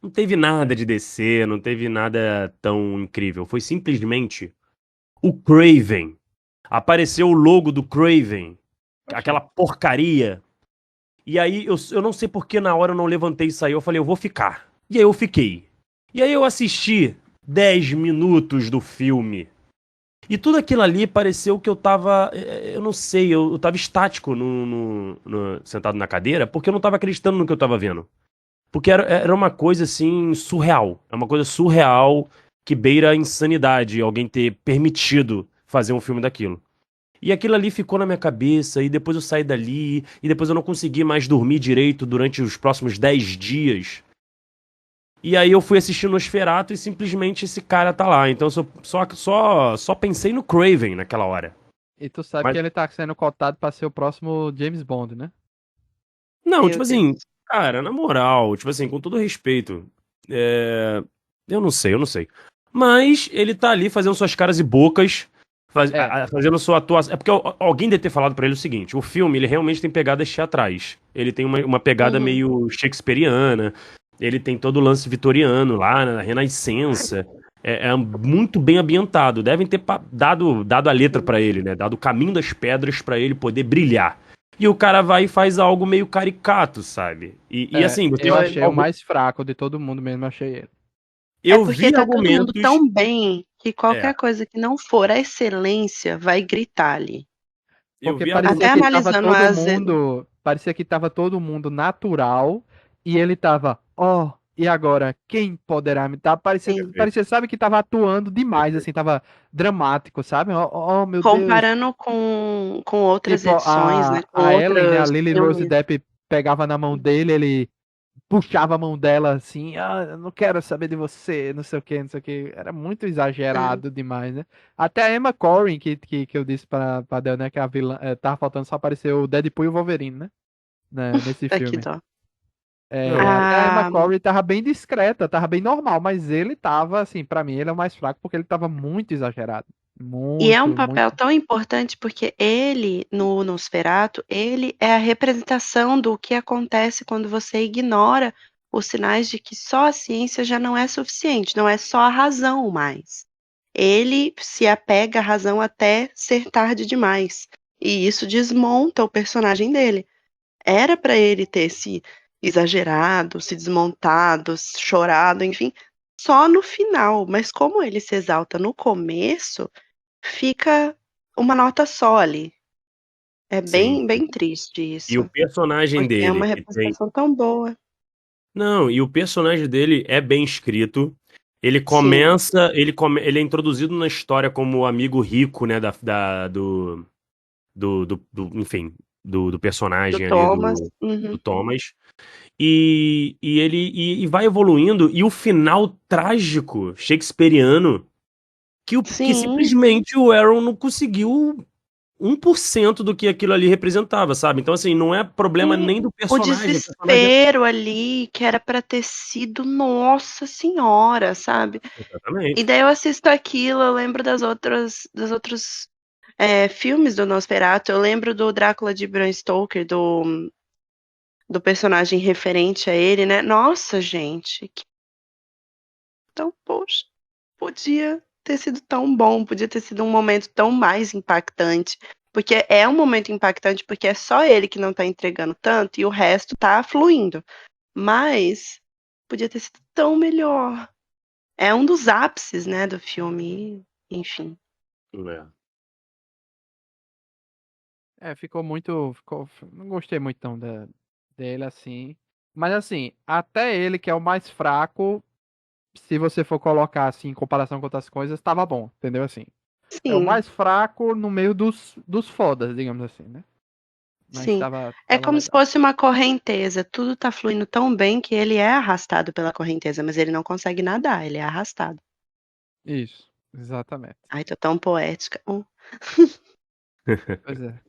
não teve nada de DC, não teve nada tão incrível. Foi simplesmente o Craven. Apareceu o logo do Craven. Oxi. Aquela porcaria. E aí eu não sei por que na hora eu não levantei e saí. Eu falei, eu vou ficar. E aí eu fiquei. E aí eu assisti 10 minutos do filme. E tudo aquilo ali pareceu que eu tava. Eu não sei, eu tava estático sentado na cadeira, porque eu não tava acreditando no que eu tava vendo. Porque era uma coisa assim, surreal. É uma coisa surreal que beira a insanidade alguém ter permitido fazer um filme daquilo. E aquilo ali ficou na minha cabeça, e depois eu saí dali, e depois eu não consegui mais dormir direito durante os próximos 10 dias. E aí eu fui assistir Nosferatu e simplesmente esse cara tá lá. Então eu só pensei no Craven naquela hora. E tu sabe que Mas, ele tá sendo cotado pra ser o próximo James Bond, né? não, Meu tipo Deus. assim, cara, na moral, tipo assim, com todo respeito, é, eu não sei. Mas ele tá ali fazendo suas caras e bocas, É. fazendo sua atuação. É porque alguém deve ter falado pra ele o seguinte: o filme, ele realmente tem pegadas teatrais. Ele tem uma pegada Uhum. meio shakespeariana, ele tem todo o lance vitoriano lá, na Renascença. É muito bem ambientado. Devem ter dado a letra pra ele, né? Dado o caminho das pedras pra ele poder brilhar. E o cara vai e faz algo meio caricato, sabe? E É, assim, você eu vai. achei o mais fraco de todo mundo mesmo, achei ele. É Eu porque vi tá todo mundo argumentos. tão bem que É, qualquer coisa que não for a excelência vai gritar ali. eu Porque vi Até parecia que argumentos. tava analisando todo as. mundo, parecia que tava todo mundo natural e ele tava, ó, e agora quem poderá me dar? Sim, Parecia, sabe que tava atuando demais, assim, tava dramático, sabe? Ó, meu Deus. comparando com outras Tipo, edições, né? Com a Ellen, né, a outros Lily Rose filmes. Depp pegava na mão dele, ele puxava a mão dela assim, eu não quero saber de você, não sei o que, não sei o que. Era muito É. exagerado demais, né? Até a Emma Corrin, que eu disse pra Del, né, que a vilã, tava faltando só aparecer o Deadpool e o Wolverine, né, nesse Aqui, filme. dó. É, Não, até a Emma Ah, Corrin tava bem discreta, tava bem normal, mas ele tava, assim, pra mim ele é o mais fraco porque ele tava muito exagerado. e é um Muito, papel muito. tão importante porque ele, no Nosferatu, ele é a representação do que acontece quando você ignora os sinais de que só a ciência já não é suficiente, não é só a razão mais. Ele se apega à razão até ser tarde demais. E isso desmonta o personagem dele. Era para ele ter se exagerado, se desmontado, chorado, enfim, só no final. Mas como ele se exalta no começo, fica uma nota só ali. É sim. bem, bem triste E o isso, personagem porque é dele, uma que tem. representação tão boa. Não, e o personagem dele é bem escrito. Ele Sim, começa, ele é introduzido na história como o amigo rico, né, enfim, do do personagem ali Thomas. do Uhum. Thomas. E vai evoluindo, e o final trágico, shakespeariano, que Sim, simplesmente o Aaron não conseguiu 1% do que aquilo ali representava, sabe? Então, assim, não é problema sim. nem do O personagem. O personagem desespero ali, que era pra ter sido Nossa Senhora, sabe? E Exatamente. daí eu assisto aquilo, eu lembro dos outros filmes do Nosferatu, eu lembro do Drácula de Bram Stoker, do personagem referente a ele, né? Nossa, gente, que tão, poxa, podia ter sido tão bom, podia ter sido um momento tão mais impactante. Porque é um momento impactante, porque é só ele que não tá entregando tanto e o resto tá fluindo. Mas podia ter sido tão melhor. É um dos ápices, né, do filme, enfim. É. Ficou muito. Não gostei muito não dele assim. Mas assim, até ele, que é o mais fraco, se você for colocar assim em comparação com outras coisas, tava bom, entendeu? Assim, é o Sim, mais fraco no meio dos fodas, digamos assim, né? Mas sim. É tava como se legal. fosse uma correnteza. Tudo tá fluindo tão bem que ele é arrastado pela correnteza, mas ele não consegue nadar, ele é arrastado. Isso, exatamente. Ai, tô tão poética. Pois é.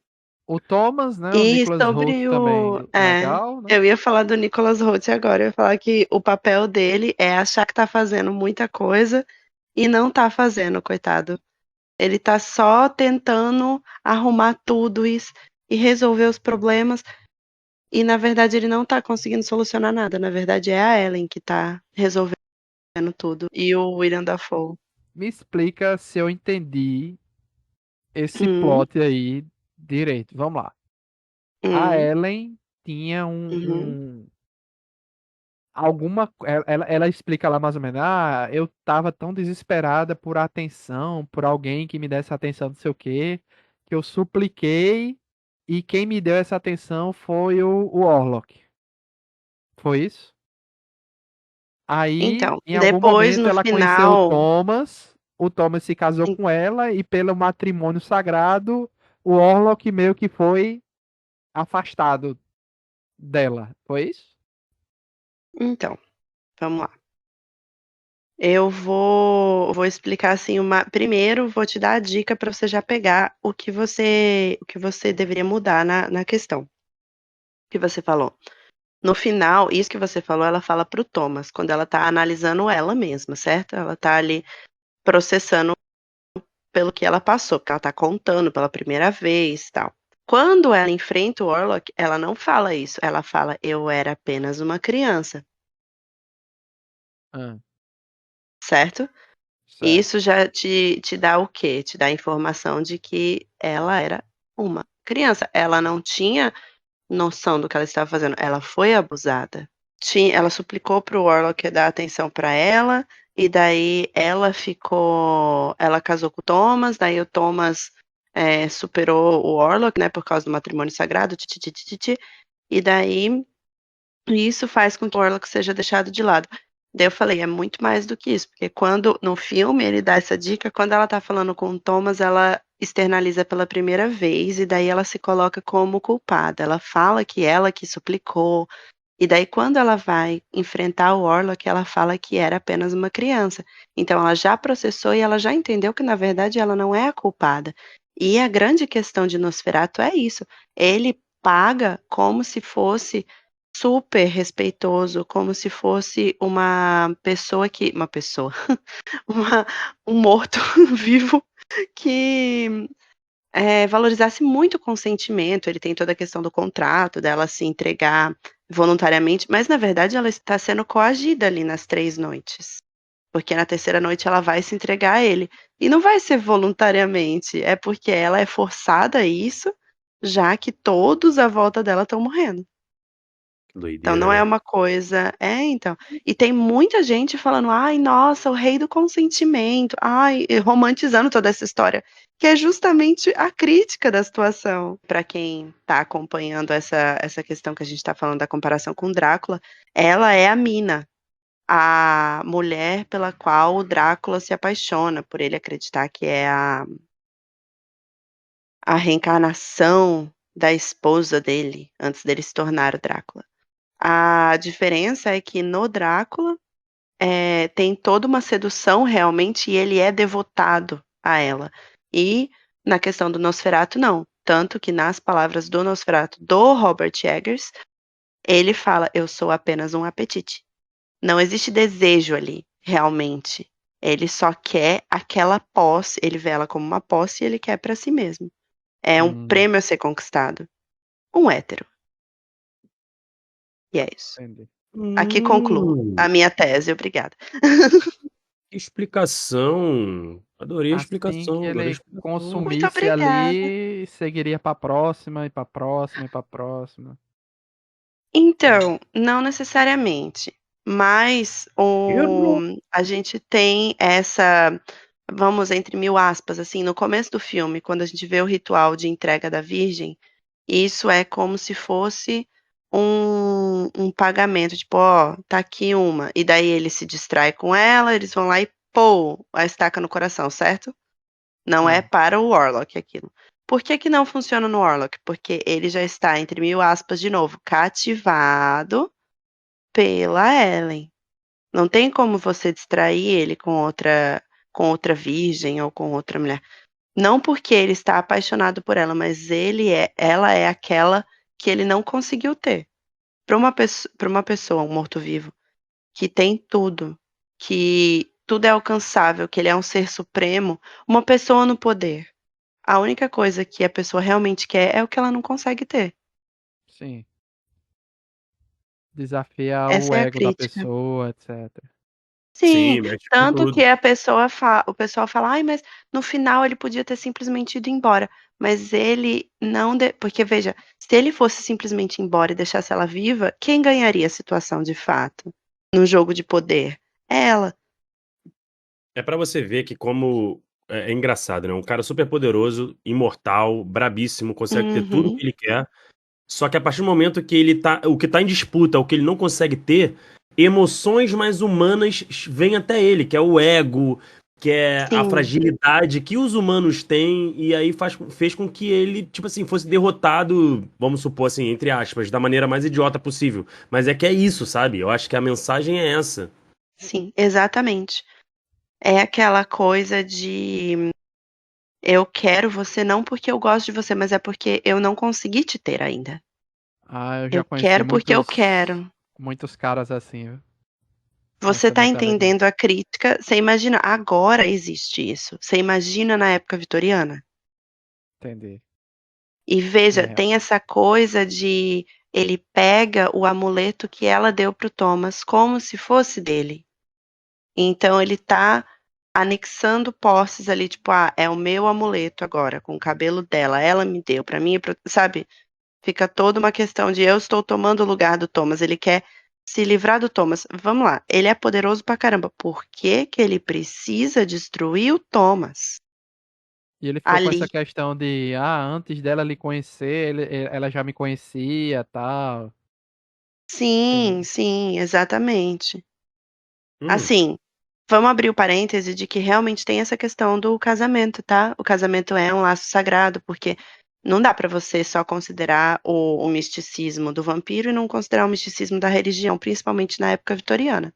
O Thomas, né? O E Nicholas Hoult sobre também legal, né? eu ia falar do Nicholas Hoult agora, eu ia falar que o papel dele é achar que tá fazendo muita coisa e não tá fazendo, coitado. Ele tá só tentando arrumar tudo e resolver os problemas, e na verdade ele não tá conseguindo solucionar nada. Na verdade é a Ellen que tá resolvendo tudo. E o William Dafoe. Me explica se eu entendi esse Hum, plot aí direito. Vamos lá. A hum, Ellen tinha uhum. alguma. Ela explica lá mais ou menos. Ah, eu tava tão desesperada por atenção, por alguém que me desse atenção, não sei o quê, que eu supliquei e quem me deu essa atenção foi o Orlok. Foi isso? Aí, Então, em algum depois momento, no ela conheceu final. O Thomas se casou com ela, e pelo matrimônio sagrado, o Orlok meio que foi afastado dela. Foi isso? Então, vamos lá. Eu vou explicar assim primeiro vou te dar a dica para você já pegar o que você deveria mudar na questão que você falou. No final, isso que você falou, ela fala para o Thomas, quando ela tá analisando ela mesma, certo? Ela tá ali processando pelo que ela passou, porque ela tá contando pela primeira vez, tal. Quando ela enfrenta o Orlok, ela não fala isso, ela fala: "Eu era apenas uma criança", Ah, certo? certo. Isso já te dá o quê? Te dá a informação de que ela era uma criança. Ela não tinha noção do que ela estava fazendo. Ela foi abusada. Ela suplicou para o Warlock dar atenção para ela, e daí ela casou com o Thomas, daí o Thomas superou o Warlock, né, por causa do matrimônio sagrado, e daí isso faz com que o Warlock seja deixado de lado. Daí eu falei, é muito mais do que isso, porque quando no filme ele dá essa dica, quando ela tá falando com o Thomas, ela externaliza pela primeira vez e daí ela se coloca como culpada. Ela fala que ela que suplicou, e daí quando ela vai enfrentar o Orlok, ela fala que era apenas uma criança. Então ela já processou e ela já entendeu que na verdade ela não é a culpada. E a grande questão de Nosferatu é isso. Ele paga como se fosse super respeitoso, como se fosse uma pessoa, uma um morto vivo que valorizasse muito o consentimento. Ele tem toda a questão do contrato, dela se entregar voluntariamente, mas na verdade ela está sendo coagida ali nas 3 noites, porque na terceira noite ela vai se entregar a ele. E não vai ser voluntariamente, é porque ela é forçada a isso, já que todos à volta dela estão morrendo. Que Então doideira, não é né? uma coisa então. E tem muita gente falando: "Ai, nossa, o rei do consentimento. Ai", e romantizando toda essa história, que é justamente a crítica da situação. Para quem tá acompanhando essa questão que a gente tá falando da comparação com Drácula, ela é a Mina. a mulher pela qual o Drácula se apaixona, por ele acreditar que é a reencarnação da esposa dele, antes dele se tornar o Drácula. A diferença é que no Drácula, tem toda uma sedução realmente e ele é devotado a ela. E na questão do Nosferatu, não. Tanto que nas palavras do Nosferatu, do Robert Eggers, ele fala: "Eu sou apenas um apetite". Não existe desejo ali, realmente. Ele só quer aquela posse, ele vê ela como uma posse e ele quer pra si mesmo. É um Hum, prêmio a ser conquistado. Um hétero. E é isso. entendi. Aqui concluo Hum, a minha tese, obrigada. que explicação. Adorei a Assim que explicação, adorei a ele explicação. Muito consumisse obrigada. ali, seguiria pra próxima, e pra próxima, e pra próxima. Então, não necessariamente, mas Errou. a gente tem essa, vamos entre mil aspas, assim, no começo do filme, quando a gente vê o ritual de entrega da virgem, isso é como se fosse um pagamento, tipo: "Ó, tá aqui uma", e daí ele se distrai com ela, eles vão lá e pô, a estaca no coração, certo? Não é Sim. para o Warlock aquilo. Por que que não funciona no Warlock? Porque ele já está, entre mil aspas, de novo, cativado pela Ellen. Não tem como você distrair ele com outra virgem ou com outra mulher. Não porque ele está apaixonado por ela, mas ela é aquela que ele não conseguiu ter. Para uma pessoa, um morto-vivo, que tem tudo, que tudo é alcançável, que ele é um ser supremo, uma pessoa no poder. A única coisa que a pessoa realmente quer é o que ela não consegue ter. Sim. Desafia o Essa é a ego da crítica. pessoa, etc. Sim, Sim, mexe com tanto que tudo. a pessoa o pessoal fala: "Ai, mas no final ele podia ter simplesmente ido embora", mas ele não porque veja, se ele fosse simplesmente embora e deixasse ela viva, quem ganharia a situação de fato, num jogo de poder? Ela. É pra você ver que como é engraçado, né, um cara super poderoso, imortal, brabíssimo, consegue ter tudo o Uhum. que ele quer, só que a partir do momento que o que tá em disputa, o que ele não consegue ter, emoções mais humanas vêm até ele, que é o ego, que é a Sim, fragilidade que os humanos têm, e aí fez com que ele, tipo assim, fosse derrotado, vamos supor assim, entre aspas, da maneira mais idiota possível. Mas é que é isso, sabe? Eu acho que a mensagem é essa. sim, exatamente. É aquela coisa de: "Eu quero você não porque eu gosto de você, mas é porque eu não consegui te ter ainda. Ah, eu já Eu conheci quero porque eu quero". muitos caras assim, viu? Você Nessa tá mentalidade. entendendo a crítica, você imagina agora existe isso, você imagina na época vitoriana? Entendi. E veja, É, tem essa coisa de ele pega o amuleto que ela deu para o Thomas como se fosse dele. Então ele tá anexando posses ali, tipo: "Ah, é o meu amuleto agora, com o cabelo dela, ela me deu pra mim", sabe? Fica toda uma questão de eu estou tomando o lugar do Thomas, ele quer se livrar do Thomas. Vamos lá, ele é poderoso pra caramba, por que que ele precisa destruir o Thomas? e ele ficou com essa Ali. questão de, ah, antes dela lhe conhecer, ela já me conhecia, tal. Sim, Entendi. sim, exatamente. Hum. Assim, vamos abrir o parêntese de que realmente tem essa questão do casamento, tá? O casamento é um laço sagrado, porque não dá pra você só considerar o misticismo do vampiro e não considerar o misticismo da religião, principalmente na época vitoriana.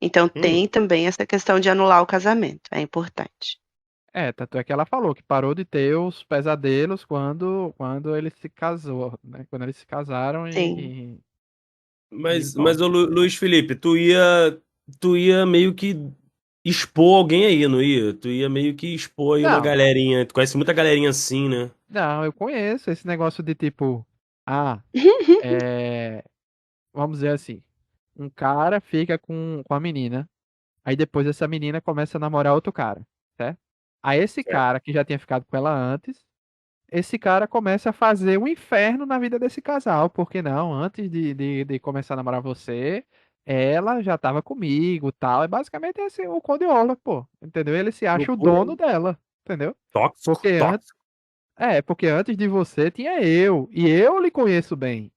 Então Hum. tem também essa questão de anular o casamento, é importante. É, tanto é que ela falou que parou de ter os pesadelos quando ele se casou, né? Quando eles se casaram Sim. e Mas ô Luiz Felipe, tu ia meio que expor alguém aí, não ia? Tu ia meio que expor aí uma Não, galerinha. Tu conhece muita galerinha assim, né? não, eu conheço esse negócio de tipo, ah, é, vamos dizer assim, um cara fica com a menina, aí depois essa menina começa a namorar outro cara, certo? Aí esse É. cara que já tinha ficado com ela antes, esse cara começa a fazer um inferno na vida desse casal, porque não, antes de começar a namorar você, ela já tava comigo, tal, é basicamente esse o Conde Orlok, pô, entendeu? Ele se acha o Loucura. dono dela, entendeu? Tóxico, Porque antes, tóxico. porque antes de você tinha eu, e eu lhe conheço bem,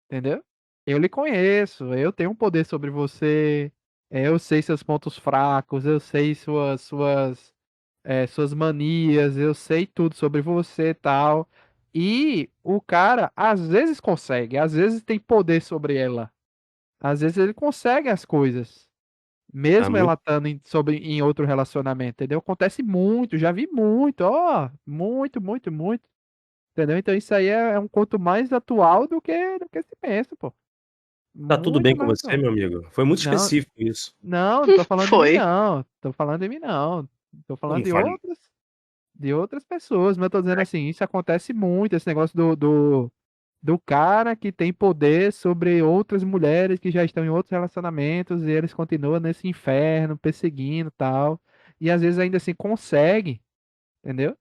entendeu? Eu lhe conheço, eu tenho um poder sobre você, Eu sei seus pontos fracos, eu sei suas manias, eu sei tudo sobre você e tal. E o cara às vezes consegue, às vezes tem poder sobre ela. Às vezes ele consegue as coisas, Tá mesmo ela muito. estando em outro relacionamento, entendeu? Acontece muito, já vi muito, ó, muito, muito, muito, entendeu? Então isso aí é um conto mais atual do que se pensa, pô. Tá tudo bem Muito com mais você, atual. meu amigo? Foi muito Não, específico isso. não tô falando de mim, Foi. não. Tô falando de mim, não. Tô Pô, falando não fale. de outras pessoas, mas eu tô dizendo assim, isso acontece muito, esse negócio do cara que tem poder sobre outras mulheres que já estão em outros relacionamentos e eles continuam nesse inferno, perseguindo e tal. E às vezes ainda assim consegue, entendeu?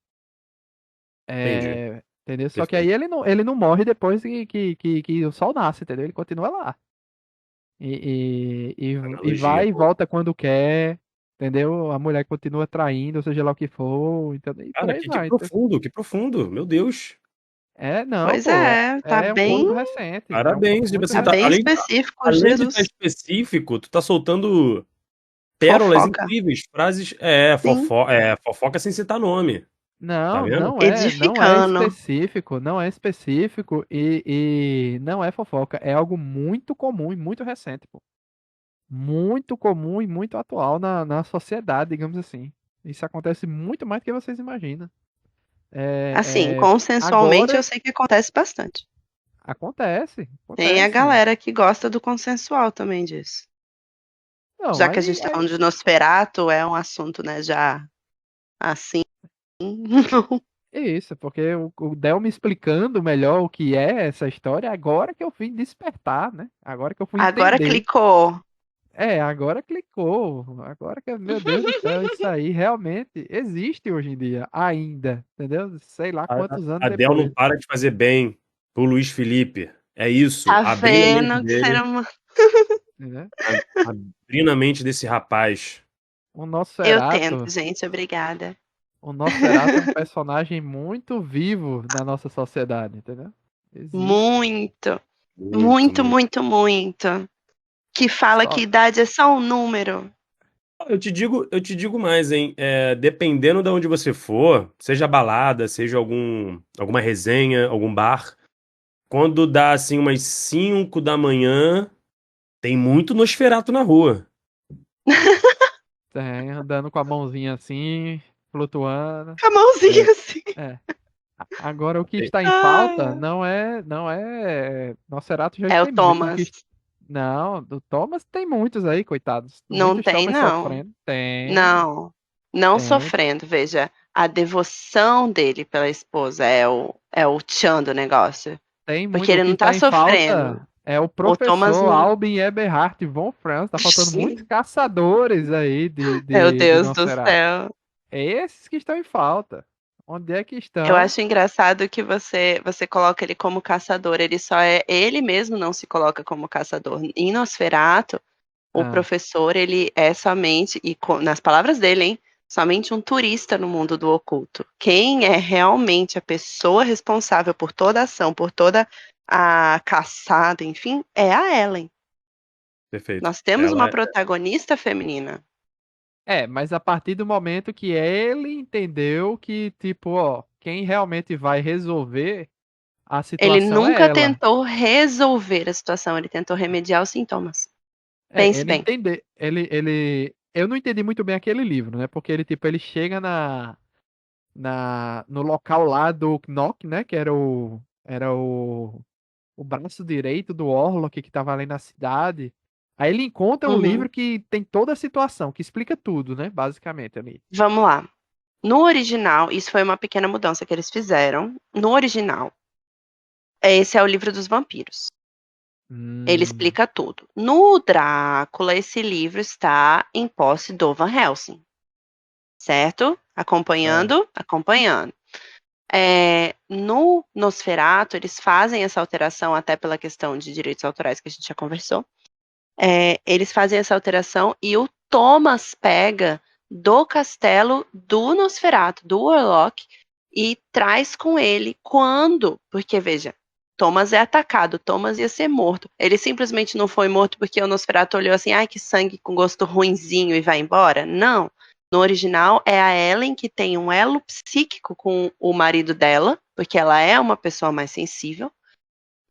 Entendi. Entendeu? Só que aí Perfeito. ele não morre depois que o sol nasce, entendeu? Ele continua lá. E Analogia vai e boa. volta quando quer, entendeu? A mulher continua traindo, seja lá o que for, entendeu? E por Cara, aí que vai. Então, profundo, que profundo. Meu Deus. não, Pois pô, é, tá é um bem, conto recente, é um conto Parabéns. E muito você tá tá, bem recente. específico, além de estar Jesus. específico, tu tá soltando pérolas Fofoca. incríveis, frases, Sim, fofoca sem citar nome. Tá Não, vendo? não é edificando. específico, não é específico e não é fofoca, é algo muito comum e muito recente, pô. Muito comum e muito atual na sociedade, digamos assim. Isso acontece muito mais do que vocês imaginam. Assim, É, consensualmente eu agora sei que acontece bastante. acontece, Tem a acontece. galera que gosta do consensual também disso. Não, Já que a aí, gente tá aí falando de Nosferatu, é um assunto, né, já assim. é isso, porque o Del me explicando melhor o que é essa história, agora que eu fui despertar, né? Agora que eu fui Agora entender. clicou. Agora clicou. Agora que, meu Deus do céu, isso aí realmente existe hoje em dia, ainda, entendeu? Sei lá quantos anos A Del não depois, para de fazer bem pro Luiz Felipe. É isso. Tá Abrir a mente vendo que ser dele. humano. né? Abrindo a mente desse rapaz. O Eu tento, Nosferatu, gente, obrigada. o Nosferatu é um personagem muito vivo na nossa sociedade, entendeu? Existe. Muito, Muito, muito, muito. muito, muito. Que fala que Só, idade é só um número. Eu te digo mais, hein? Dependendo de onde você for, seja balada, seja alguma resenha, algum bar, quando dá assim umas 5 da manhã, tem muito Nosferatu na rua. andando com a mãozinha assim, flutuando. Com a mãozinha É, assim. É. Agora, o que é, está em falta Ai, não é. Nosferatu já é o tem muito. Thomas. Não, do Thomas tem muitos aí, coitados. Não Muitos tem, Thomas não. sofrendo. Tem, Não. Não tem. sofrendo, veja. A devoção dele pela esposa é o tchan do negócio. Tem Porque muito. O ele que não tá está em sofrendo. falta é o O Thomas. professor Albin Eberhard von Franz. Tá faltando muitos caçadores aí de, Meu de, de Deus do Nosferatu. céu. É esses que estão em falta. Onde é que Eu estão? acho engraçado que você coloca ele como caçador. Ele mesmo não se coloca como caçador. Em Nosferatu, o Ah, professor, ele é somente, nas palavras dele, hein, somente um turista no mundo do oculto. Quem é realmente a pessoa responsável por toda a ação, por toda a caçada, enfim, é a Ellen. perfeito. Nós temos uma Ela protagonista feminina. mas a partir do momento que ele entendeu que, tipo, ó, quem realmente vai resolver a Ele situação é nunca ela. tentou resolver a situação, ele tentou remediar os sintomas. Pense Ele bem. entender, eu não entendi muito bem aquele livro, né? Porque ele, tipo, ele chega no local lá do Knock, né? Que era o braço direito do Orlok que tava ali na cidade. Aí ele encontra um livro Uhum. que tem toda a situação, que explica tudo, né? Basicamente ali. Vamos lá. No original, isso foi uma pequena mudança que eles fizeram. No original, esse é o livro dos vampiros. Ele Hum, explica tudo. No Drácula, esse livro está em posse do Van Helsing, certo? é. Acompanhando? Acompanhando. No Nosferatu, eles fazem essa alteração, até pela questão de direitos autorais que a gente já conversou. Eles fazem essa alteração e o Thomas pega do castelo do Nosferatu, do Warlock, e traz com ele porque veja, Thomas é atacado, o Thomas ia ser morto. Ele simplesmente não foi morto porque o Nosferatu olhou assim, ai, que sangue com gosto ruinzinho e vai embora? Não. No original, é a Ellen que tem um elo psíquico com o marido dela, porque ela é uma pessoa mais sensível.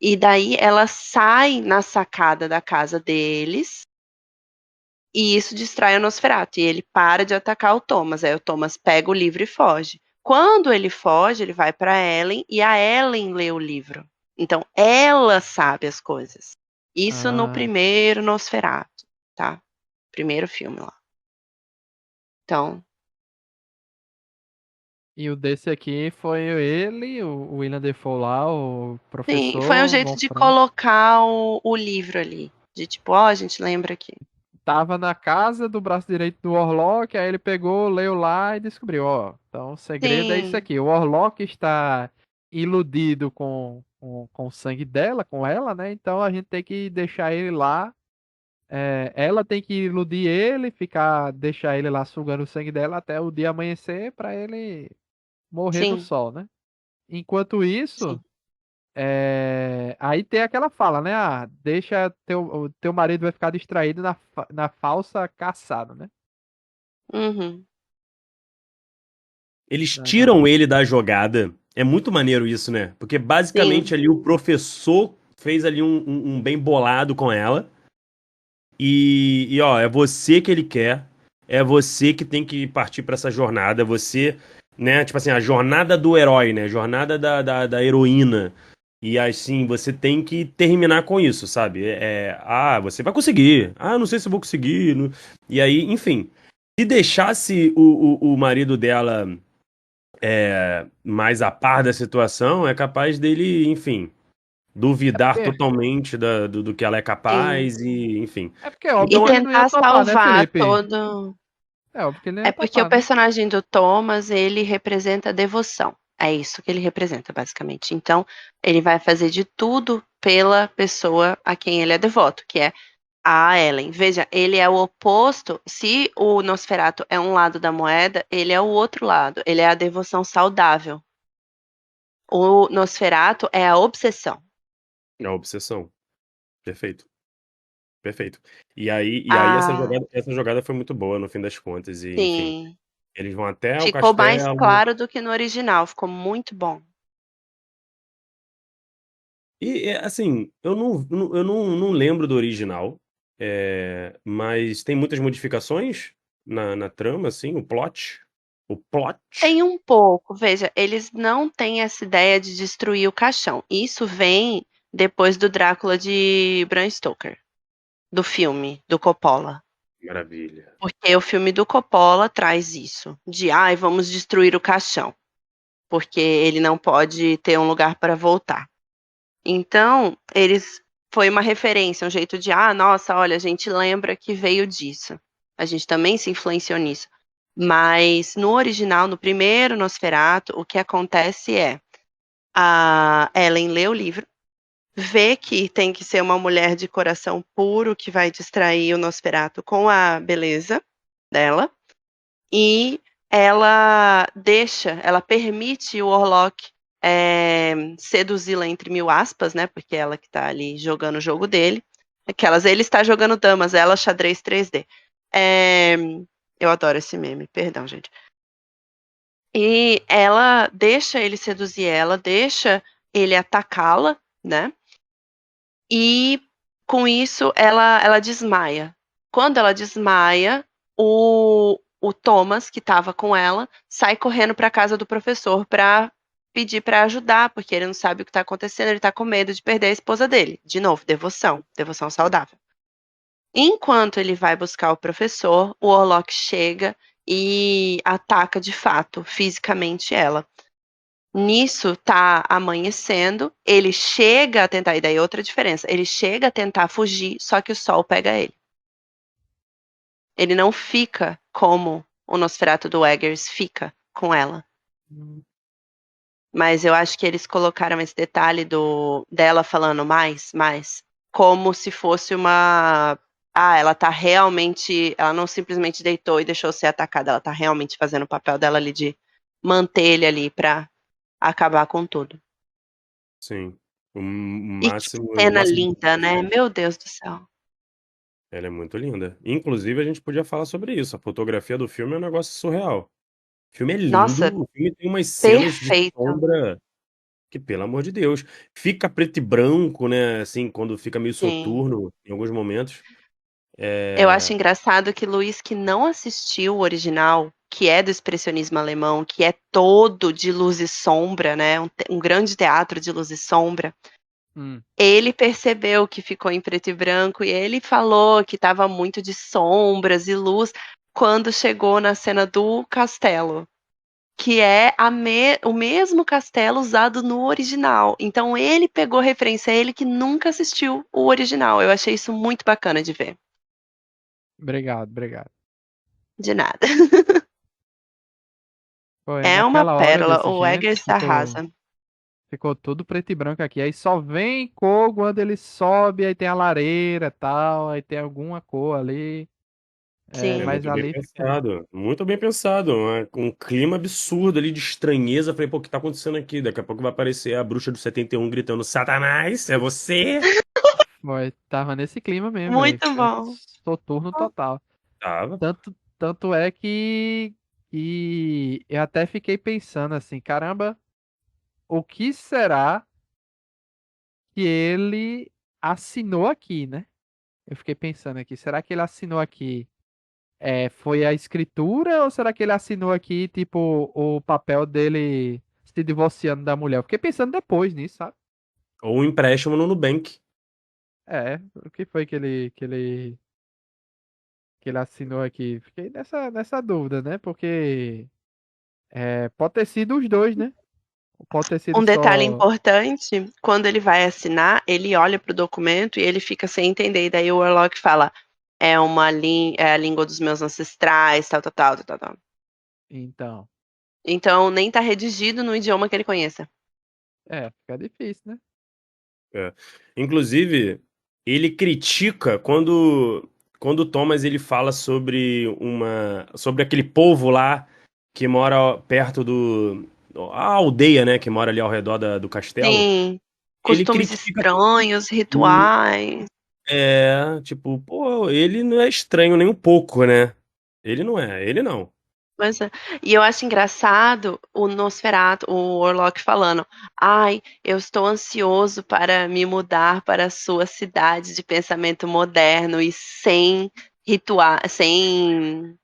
E daí ela sai na sacada da casa deles, e isso distrai o Nosferatu. E ele para de atacar o Thomas. Aí o Thomas pega o livro e foge. Quando ele foge, ele vai para Ellen e a Ellen lê o livro. Então, ela sabe as coisas. Isso no Ah, primeiro Nosferatu, tá? Primeiro filme lá. Então, e o desse aqui foi ele, o William Defoe lá, o sim, foi um professor jeito de Wolfram. colocar o livro ali. De tipo, ó, a gente lembra aqui. Tava na casa do braço direito do Orlok, aí ele pegou, leu lá e descobriu, ó. Então o segredo é isso Sim, aqui. O Orlok está iludido com o sangue dela, com ela, né? Então a gente tem que deixar ele lá. Ela tem que iludir ele, deixar ele lá sugando o sangue dela até o dia amanhecer para ele morrer no sim, sol, né? Enquanto sim. isso, aí tem aquela fala, né? Ah, deixa o teu marido vai ficar distraído na falsa caçada, né? Eles Da- tiram ele da jogada. É muito maneiro isso, né? Porque basicamente Sim, ali o professor fez ali um bem bolado com ela. Ó, é você que ele quer. É você que tem que partir pra essa jornada. É você, né? Tipo assim, a jornada do herói, né? Jornada da heroína. E assim, você tem que terminar com isso, sabe? Você vai conseguir. Ah, não sei se eu vou conseguir. E aí, enfim. Se deixasse o marido dela mais a par da situação, é capaz dele, enfim, duvidar porque, totalmente do que ela é sim. capaz e, enfim. é porque é óbvio E Então, que ele não ia tentar topar, né, salvar Felipe? todo. É óbvio que ele não É ia porque o topar, né? personagem do Thomas, ele representa devoção. É isso que ele representa, basicamente. Então, ele vai fazer de tudo pela pessoa a quem ele é devoto, que é a Ellen. Veja, ele é o oposto. Se o Nosferatu é um lado da moeda, ele é o outro lado. Ele é a devoção saudável. O Nosferatu é a obsessão. é a obsessão. Perfeito. Perfeito. E aí Ah, essa jogada foi muito boa no fim das contas. E, enfim, sim. eles vão até o Ficou mais castelo. claro do que no original. Ficou muito bom. Assim, eu não lembro do original, mas tem muitas modificações na trama, assim, o plot. O plot. Tem um pouco, veja, eles não têm essa ideia de destruir o caixão. Isso vem depois do Drácula de Bram Stoker, do filme, do Coppola. Maravilha. Porque o filme do Coppola traz isso, de ai, vamos destruir o caixão, porque ele não pode ter um lugar para voltar. Então, eles foi uma referência, um jeito de, nossa, olha, a gente lembra que veio disso. A gente também se influenciou nisso. Mas no original, no primeiro Nosferatu, o que acontece é a Ellen lê o livro, vê que tem que ser uma mulher de coração puro que vai distrair o Nosferatu com a beleza dela, e ela permite o Orlok seduzi-la entre mil aspas, né? Porque ela que tá ali jogando o jogo dele. Ele está jogando damas, ela xadrez 3D. É, eu adoro esse meme, perdão, gente. E ela deixa ele seduzir ela, deixa ele atacá-la, né? E com isso ela desmaia. Quando ela desmaia, o Thomas, que estava com ela, sai correndo para a casa do professor para pedir para ajudar, porque ele não sabe o que está acontecendo, ele está com medo de perder a esposa dele. De novo, devoção, devoção saudável. Enquanto ele vai buscar o professor, o Orlok chega e ataca de fato, fisicamente ela. Nisso tá amanhecendo, ele chega a tentar, e daí outra diferença, ele chega a tentar fugir, só que o sol pega ele. Ele não fica como o Nosferatu do Eggers fica com ela. Hum, Mas eu acho que eles colocaram esse detalhe dela falando mais, como se fosse uma. Ela tá realmente. Ela não simplesmente deitou e deixou ser atacada, ela tá realmente fazendo o papel dela ali de manter ele ali pra acabar com tudo. Sim. O E que máximo, o cena máximo. linda, né? Meu Deus do céu. Ela é muito linda. Inclusive, a gente podia falar sobre isso. A fotografia do filme é um negócio surreal. O filme é Nossa, lindo, o filme tem umas cenas de perfeito. sombra que, pelo amor de Deus, fica preto e branco, né? Assim, quando fica meio Sim. soturno em alguns momentos. Eu acho É... engraçado que Luiz, que não assistiu o original, que é do expressionismo alemão, que é todo de luz e sombra, né? Um grande teatro de luz e sombra. Hum. Ele percebeu que ficou em preto e branco e ele falou que estava muito de sombras e luz quando chegou na cena do castelo, que é o mesmo castelo usado no original. Então ele pegou referência, ele que nunca assistiu o original. Eu achei isso muito bacana de ver. Obrigado, obrigado. De nada. Foi É uma naquela hora eu pérola, disse, o gente, Eggers arrasa. ficou tudo preto e branco aqui. Aí só vem cor quando ele sobe, aí tem a lareira e tal, aí tem alguma cor ali. É, É Sim. mas muito bem ali fica. pensado, muito bem pensado. Um clima absurdo ali de estranheza. Falei, pô, o que tá acontecendo aqui? Daqui a pouco vai aparecer a bruxa do 71 gritando: Satanás, é você? Foi, tava nesse clima mesmo, velho. Muito bom. Soturno total. Tava. Tanto é que eu até fiquei pensando assim, caramba, o que será que ele assinou aqui, né? Eu fiquei pensando aqui, será que ele assinou aqui? Foi a escritura ou será que ele assinou aqui, tipo, o papel dele se divorciando da mulher? Eu fiquei pensando depois nisso, sabe? Ou um empréstimo no Nubank. O que foi que ele assinou aqui? Fiquei nessa dúvida, né? Porque pode ter sido os dois, né? Pode ter sido Um detalhe só. importante, quando ele vai assinar, ele olha pro documento e ele fica sem entender. E daí o Warlock fala: é a língua dos meus ancestrais, tal, tal, tal, tal, tal, tal. Então, Então nem tá redigido no idioma que ele conheça. fica difícil, né? É. Inclusive, ele critica quando o Thomas ele fala sobre aquele povo lá que mora perto do a aldeia, né, que mora ali ao redor do castelo. Sim, Ele costumes critica estranhos, rituais. tipo, pô, ele não é estranho nem um pouco, né? Ele não é, ele não. Pois é. E eu acho engraçado o Nosferatu, o Orlok falando: ai, eu estou ansioso para me mudar para a sua cidade de pensamento moderno e sem ritual, sem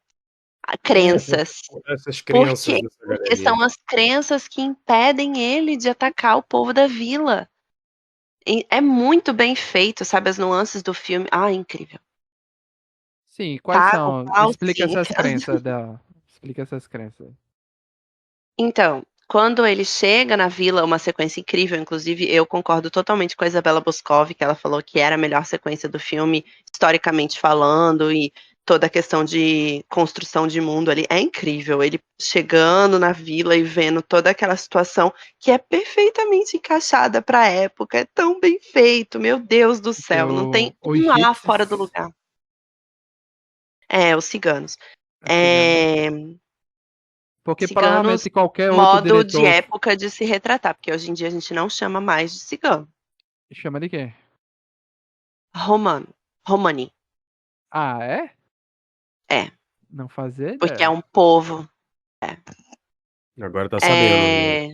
É, crenças. essas Por crianças quê? dessa Porque galerinha. são as crenças que impedem ele de atacar o povo da vila. E é muito bem feito, sabe? As nuances do filme. Ah, incrível. Sim, quais Pago são? pau, Explica sim. essas crenças dela. Explica essas crenças. Então, quando ele chega na vila, uma sequência incrível, inclusive eu concordo totalmente com a Isabela Boscov, que ela falou que era a melhor sequência do filme, historicamente falando, e toda a questão de construção de mundo ali. É incrível, ele chegando na vila e vendo toda aquela situação que é perfeitamente encaixada para a época, é tão bem feito, meu Deus do Porque céu, não tem os um A fora do gypsies. lugar. É, os ciganos. É cigano, né? É, Porque ciganos, provavelmente qualquer outro modo de diretor época de se retratar, porque hoje em dia a gente não chama mais de cigano. chama de quê? Romano, romani, Ah, é? é, Não fazia porque é ideia. um povo. É, Agora tá sabendo, né?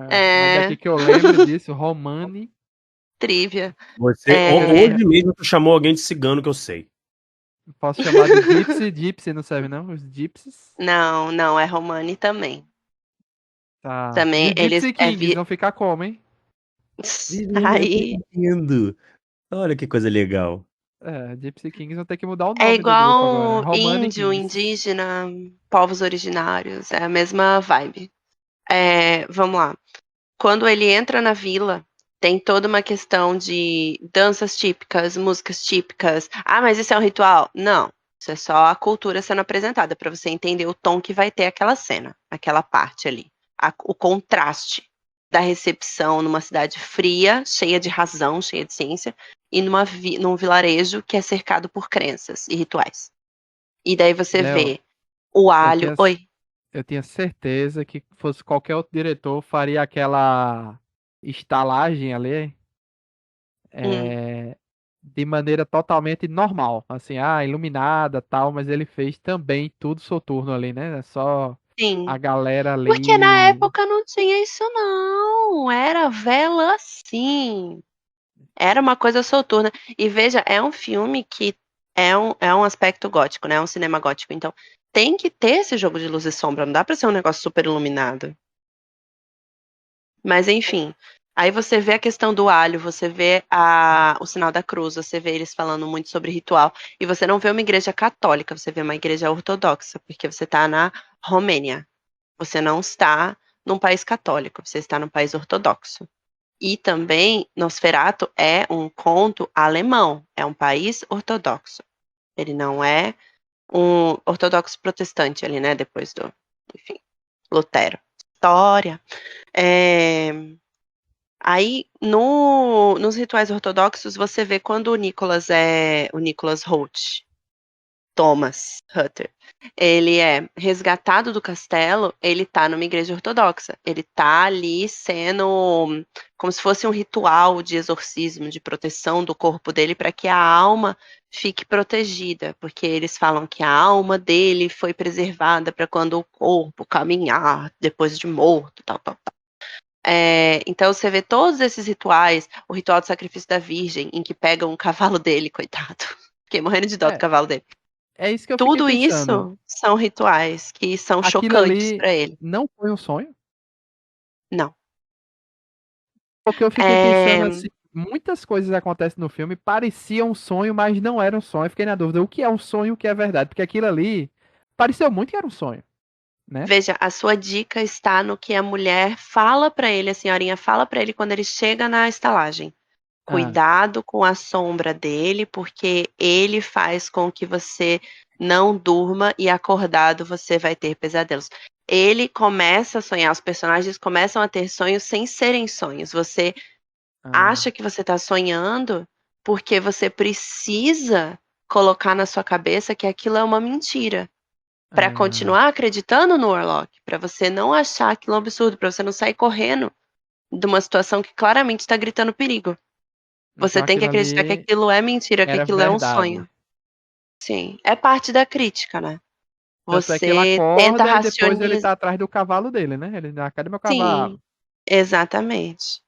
é, Mas daqui é que eu lembre disso, Romani trivia. Você, seria. É, hoje mesmo tu chamou alguém de cigano que eu sei. Posso chamar de Gypsy? Gypsy não serve, não? Os Gypsies? não, não, é romani também. Tá. E Também os eles Gypsy Kings vão ficar como, hein? Menina, eu tô aí entendendo. Olha que coisa legal. Gypsy Kings vão ter que mudar o é nome do grupo agora. igual Romani índio, Kings. indígena, povos originários, é a mesma vibe. É, vamos lá. Quando ele entra na vila, tem toda uma questão de danças típicas, músicas típicas. Ah, mas isso é um ritual? Não. Isso é só a cultura sendo apresentada para você entender o tom que vai ter aquela cena, aquela parte ali. O contraste da recepção numa cidade fria, cheia de razão, cheia de ciência, e num vilarejo que é cercado por crenças e rituais. E daí você Léo, vê o eu alho. tinha, Oi. eu tinha certeza que fosse qualquer outro diretor faria aquela estalagem ali. Hum, de maneira totalmente normal, assim, iluminada, tal, mas ele fez também tudo soturno ali, né? Só a sim. galera Porque na ali. época não tinha isso não, era vela sim. Era uma coisa soturna. E veja, é um filme que é um aspecto gótico, né? É um cinema gótico. Então, tem que ter esse jogo de luz e sombra. Não dá pra ser um negócio super iluminado. Mas enfim. Aí você vê a questão do alho, você vê o sinal da cruz, você vê eles falando muito sobre ritual. E você não vê uma igreja católica, você vê uma igreja ortodoxa, porque você tá na Romênia. Você não está num país católico, você está num país ortodoxo. E também, Nosferatu é um conto alemão, é um país ortodoxo. Ele não é um ortodoxo protestante ali, né? Depois do, enfim, Lutero. História. É, Aí, nos rituais ortodoxos, você vê quando o Nicholas Hoult, Thomas Hutter, ele é resgatado do castelo, ele tá numa igreja ortodoxa. Ele tá ali sendo como se fosse um ritual de exorcismo, de proteção do corpo dele para que a alma fique protegida, porque eles falam que a alma dele foi preservada para quando o corpo caminhar depois de morto, tal, tal, tal. Então você vê todos esses rituais, o ritual do sacrifício da Virgem, em que pegam o cavalo dele, coitado. Fiquei morrendo de dó do É, cavalo dele. é isso que eu fiquei Tudo pensando. isso são rituais que são Aquilo chocantes ali pra ele. não foi um sonho? Não. Porque eu fiquei pensando É, assim, muitas coisas acontecem no filme, pareciam um sonho, mas não era um sonho. Eu fiquei na dúvida, o que é um sonho e o que é verdade? Porque aquilo ali pareceu muito que era um sonho, né? Veja, a sua dica está no que a mulher fala pra ele, a senhorinha fala pra ele quando ele chega na estalagem. Ah, Cuidado com a sombra dele, porque ele faz com que você não durma e acordado você vai ter pesadelos. Ele começa a sonhar, os personagens começam a ter sonhos sem serem sonhos. Você ah, acha que você está sonhando porque você precisa colocar na sua cabeça que aquilo é uma mentira. Para ah. continuar acreditando no Warlock, para você não achar aquilo um absurdo, para você não sair correndo de uma situação que claramente está gritando perigo. Então Você tem que aquilo acreditar que ali aquilo é mentira, que era aquilo é um verdade. sonho. Sim, é parte da crítica, né? Tanto é que ele Você tenta acorda e depois ele racionalizar. tá atrás do cavalo dele, né? Ele, cadê meu Sim, cavalo? exatamente.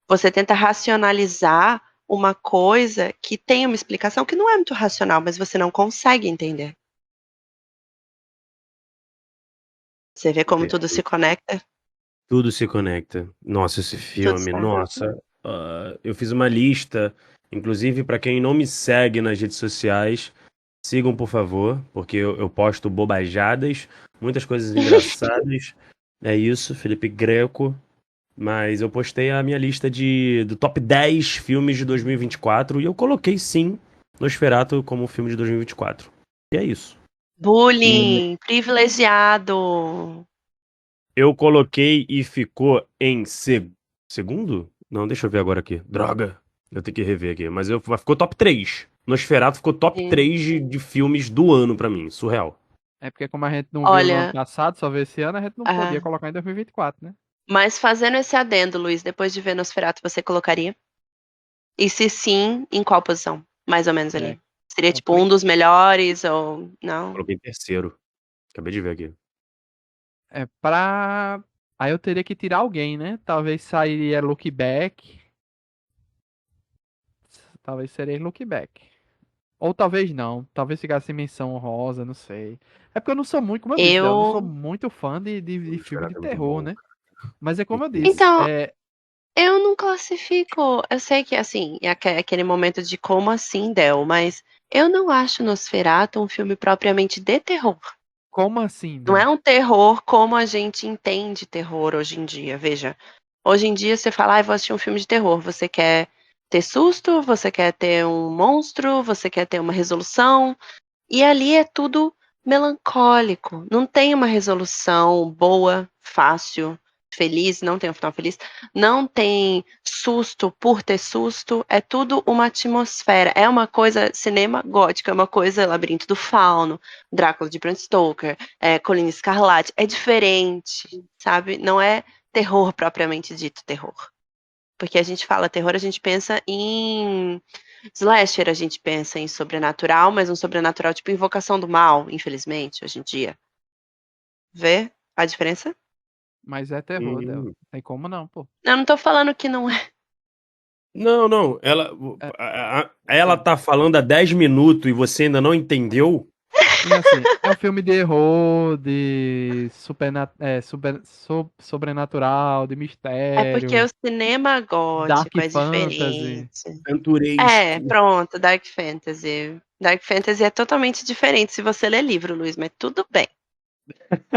Você tenta racionalizar uma coisa que tem uma explicação que não é muito racional, mas você não consegue entender. Você vê como tudo se Perfeito. conecta? Tudo se conecta. Nossa, esse Tudo filme, certo. nossa. Eu fiz uma lista, inclusive para quem não me segue nas redes sociais, sigam por favor, porque eu posto bobajadas, muitas coisas engraçadas. É isso, Felipe Greco. Mas eu postei a minha lista do top 10 filmes de 2024 e eu coloquei sim Nosferatu como filme de 2024. E é isso. E Bullying, privilegiado. eu coloquei e ficou em segundo? Não, deixa eu ver agora aqui. Droga. Eu tenho que rever aqui. Ficou top 3. Nosferatu ficou top Sim. 3 de filmes do ano pra mim. Surreal. É porque como a gente não viu no ano Olha, passado, só viu esse ano, a gente não podia ah, colocar em 2024, né? mas fazendo esse adendo, Luiz, depois de ver Nosferatu, você colocaria? E se sim, em qual posição? Mais ou menos É, ali. Seria tipo um compli- dos melhores ou não? Coloquei em terceiro. Acabei de ver aqui. pra. Aí eu teria que tirar alguém, né? Talvez sairia Look Back. Talvez seria Look Back. Ou talvez não. Talvez ficasse em menção honrosa, não sei. É porque eu não sou muito, como eu disse, né? Eu não sou Eu. muito fã de filme de Nosferatu é muito terror, bom, né? cara. Mas é como eu Muito bom. disse. Então, eu não classifico. Eu sei que, assim, é aquele momento de como assim, Del, mas eu não acho Nosferatu um filme propriamente de terror. Como assim, Não é Del? um terror como a gente entende terror hoje em dia. Veja, hoje em dia você fala, vou assistir um filme de terror. Você quer ter susto, você quer ter um monstro, você quer ter uma resolução. E ali é tudo melancólico. Não tem uma resolução boa, fácil, feliz, não tem um final feliz. Não tem susto por ter susto. É tudo uma atmosfera. É uma coisa cinema gótico, é uma coisa Labirinto do Fauno, Drácula de Bram Stoker, Colina Escarlate. É diferente, sabe? Não é terror propriamente dito terror. Porque a gente fala terror, a gente pensa em slasher, a gente pensa em sobrenatural, mas um sobrenatural tipo Invocação do Mal, infelizmente, hoje em dia. Vê a diferença? Mas é terror, Del. Hum. Tem como não, pô. Eu não tô falando que não é. Não. É, Ela sim. tá falando há 10 minutos e você ainda não entendeu? E assim, é um filme de terror, de sobrenatural, de É porque mistério, o cinema dark gótico é fantasy. diferente. É, Aventuresco. pronto, Dark Fantasy. Dark Fantasy é totalmente diferente se você ler livro, Luiz, mas tudo bem.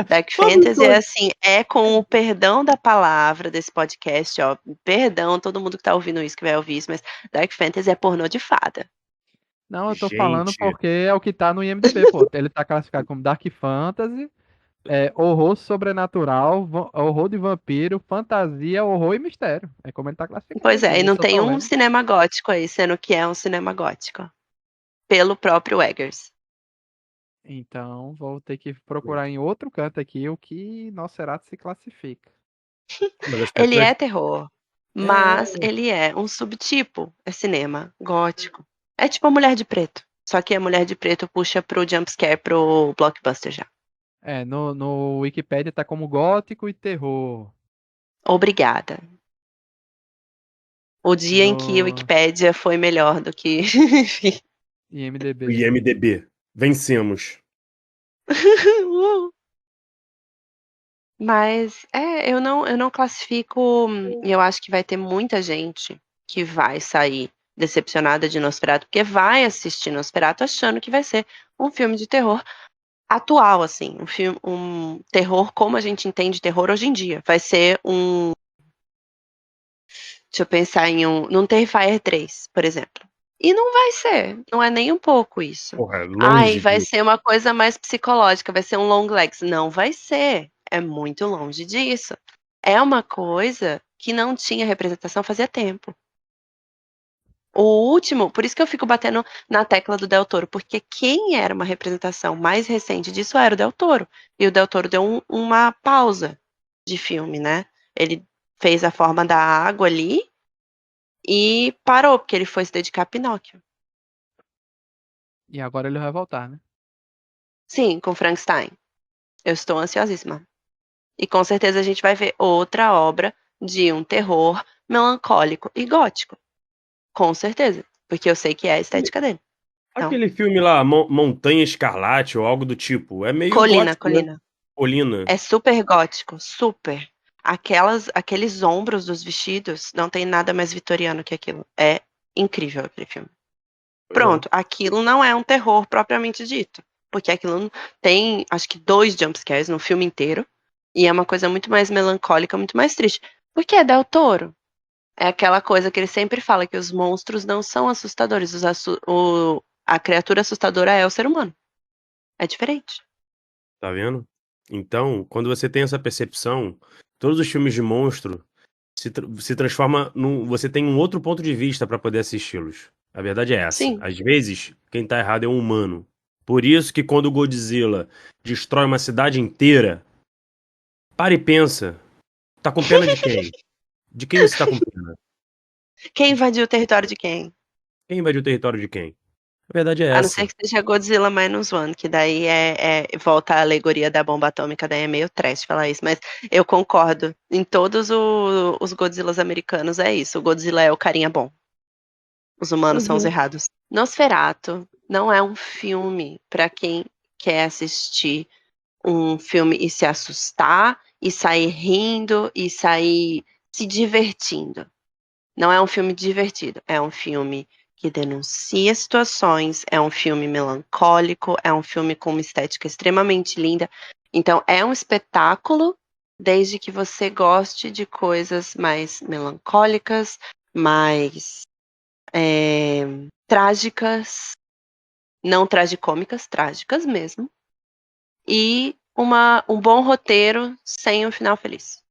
Dark Mas os Fantasy é dois. assim, é com o perdão da palavra desse podcast, ó. Perdão, todo mundo que tá ouvindo isso, que vai ouvir isso, mas Dark Fantasy é pornô de fada. Não, eu tô falando Gente, porque é o que tá no IMDb, pô. Ele tá classificado como dark fantasy, horror sobrenatural, horror de vampiro, fantasia, horror e mistério. É como ele tá classificado Pois aqui. é, e Eu não só tem tô um lendo. cinema gótico aí, sendo que é um cinema gótico. Pelo próprio Eggers. Então, vou ter que procurar em outro canto aqui o que Nosferatu se classifica. mas as Ele pessoas. é terror, É, mas ele é um subtipo, é cinema gótico. É tipo a Mulher de Preto. Só que a Mulher de Preto puxa pro jumpscare, pro blockbuster já. No Wikipedia tá como gótico e terror. Obrigada. O dia em que a No Wikipédia foi melhor do que. Enfim. IMDb. o IMDB. Vencemos. Mas eu não classifico. E eu acho que vai ter muita gente que vai sair decepcionada de Nosferatu, porque vai assistir Nosferatu achando que vai ser um filme de terror atual, assim, um terror como a gente entende terror hoje em dia. Vai ser um. Deixa eu pensar em um. Num Terrifier 3, por exemplo. E não vai ser, não é nem um pouco isso. Porra, Ai, longe vai disso. ser uma coisa mais psicológica, vai ser um long legs. Não vai ser. É muito longe disso. É uma coisa que não tinha representação fazia tempo. O último, por isso que eu fico batendo na tecla do Del Toro, porque quem era uma representação mais recente disso era o Del Toro. E o Del Toro deu uma pausa de filme, né? Ele fez A Forma da Água ali e parou, porque ele foi se dedicar a Pinóquio. E agora ele vai voltar, né? Sim, com Frankenstein. Eu estou ansiosíssima. E com certeza a gente vai ver outra obra de um terror melancólico e gótico. Com certeza. Porque eu sei que é a estética dele. Então, Aquele filme lá, Montanha Escarlate ou algo do tipo, é meio Colina, gótico, né? Colina. Colina. É super gótico, super. Aqueles ombros dos vestidos, não tem nada mais vitoriano que aquilo. É incrível aquele filme. Pois é. Pronto, aquilo não é um terror propriamente dito. Porque aquilo tem, acho que 2 jumpscares no filme inteiro. E é uma coisa muito mais melancólica, muito mais triste. Porque é Del Toro. É aquela coisa que ele sempre fala, que os monstros não são assustadores. A criatura assustadora é o ser humano. É diferente. Tá vendo? Então, quando você tem essa percepção, todos os filmes de monstro se transforma num. Você tem um outro ponto de vista pra poder assisti-los. A verdade é essa. Sim. Às vezes, quem tá errado é um humano. Por isso que quando o Godzilla destrói uma cidade inteira, para e pensa. Tá com pena de quem? De quem você tá com pena? Quem invadiu o território de quem? Quem invadiu o território de quem? A verdade é A não ser essa. que seja Godzilla Minus One, que daí volta a alegoria da bomba atômica, daí é meio trash falar isso, mas eu concordo. Em todos os Godzillas americanos é isso. O Godzilla é o carinha bom. Os humanos Pois são os é. errados. Nosferatu não é um filme para quem quer assistir um filme e se assustar, e sair rindo, e sair se divertindo. Não é um filme divertido, é um filme que denuncia situações, é um filme melancólico, é um filme com uma estética extremamente linda. Então, é um espetáculo, desde que você goste de coisas mais melancólicas, mais trágicas, não tragicômicas, trágicas mesmo, e um bom roteiro sem um final feliz.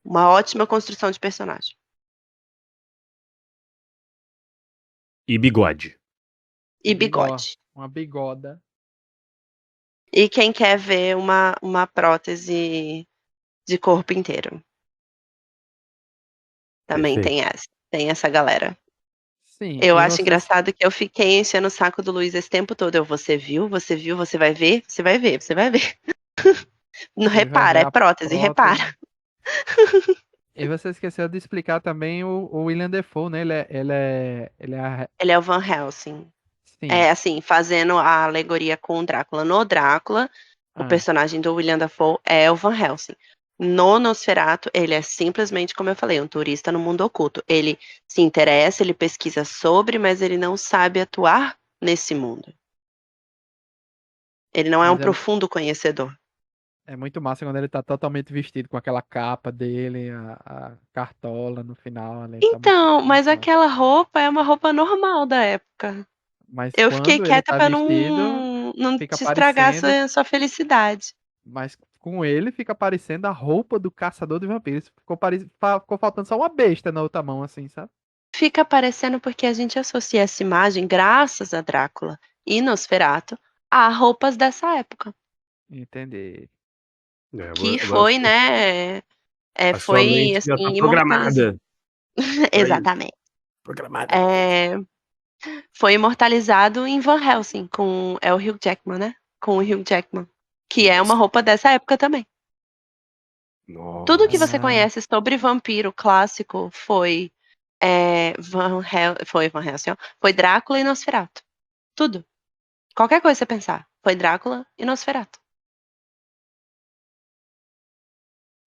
Uma ótima construção de personagem. E bigode. E bigode. Uma bigoda. E quem quer ver uma prótese de corpo inteiro. Também Perfeito. tem essa galera. Sim, Eu e acho vocês. engraçado que eu fiquei enchendo o saco do Luiz esse tempo todo. Você viu, você vai ver, você vai ver, você vai ver. Não Ele vai ver repara, é a prótese, prótese. repara. E você esqueceu de explicar também o William Defoe, né? Ele é o Van Helsing. Sim. É assim, fazendo a alegoria com o Drácula. No Drácula, o Ah, personagem do William Dafoe é o Van Helsing. No Nosferatu, ele é simplesmente, como eu falei, um turista no mundo oculto. Ele se interessa, ele pesquisa sobre, mas ele não sabe atuar nesse mundo. Ele não é um mas profundo conhecedor. é muito massa quando ele tá totalmente vestido com aquela capa dele, a cartola no final ali. Tá muito, Então, mas muito massa. aquela roupa é uma roupa normal da época. Mas Eu fiquei quando ele quieta tá pra vestido, não fica te estragar parecendo. sua felicidade. Mas com ele fica parecendo a roupa do caçador de vampiros. Ficou faltando só uma besta na outra mão, assim, sabe? Fica parecendo porque a gente associa essa imagem, graças a Drácula e Nosferatu, a roupas dessa época. Entender. Que Agora foi, né? a sua Foi, mente já tá assim, imortalizado. programada pra isso. Exatamente. Programada. É, foi imortalizado em Van Helsing, é o Hugh Jackman, né? Com o Hugh Jackman. Que é uma Nossa. roupa dessa época também. Tudo que você Nossa. Ah, conhece sobre vampiro clássico foi Van Helsing, ó, foi Drácula e Nosferatu. Tudo. Qualquer coisa que você pensar, foi Drácula e Nosferatu.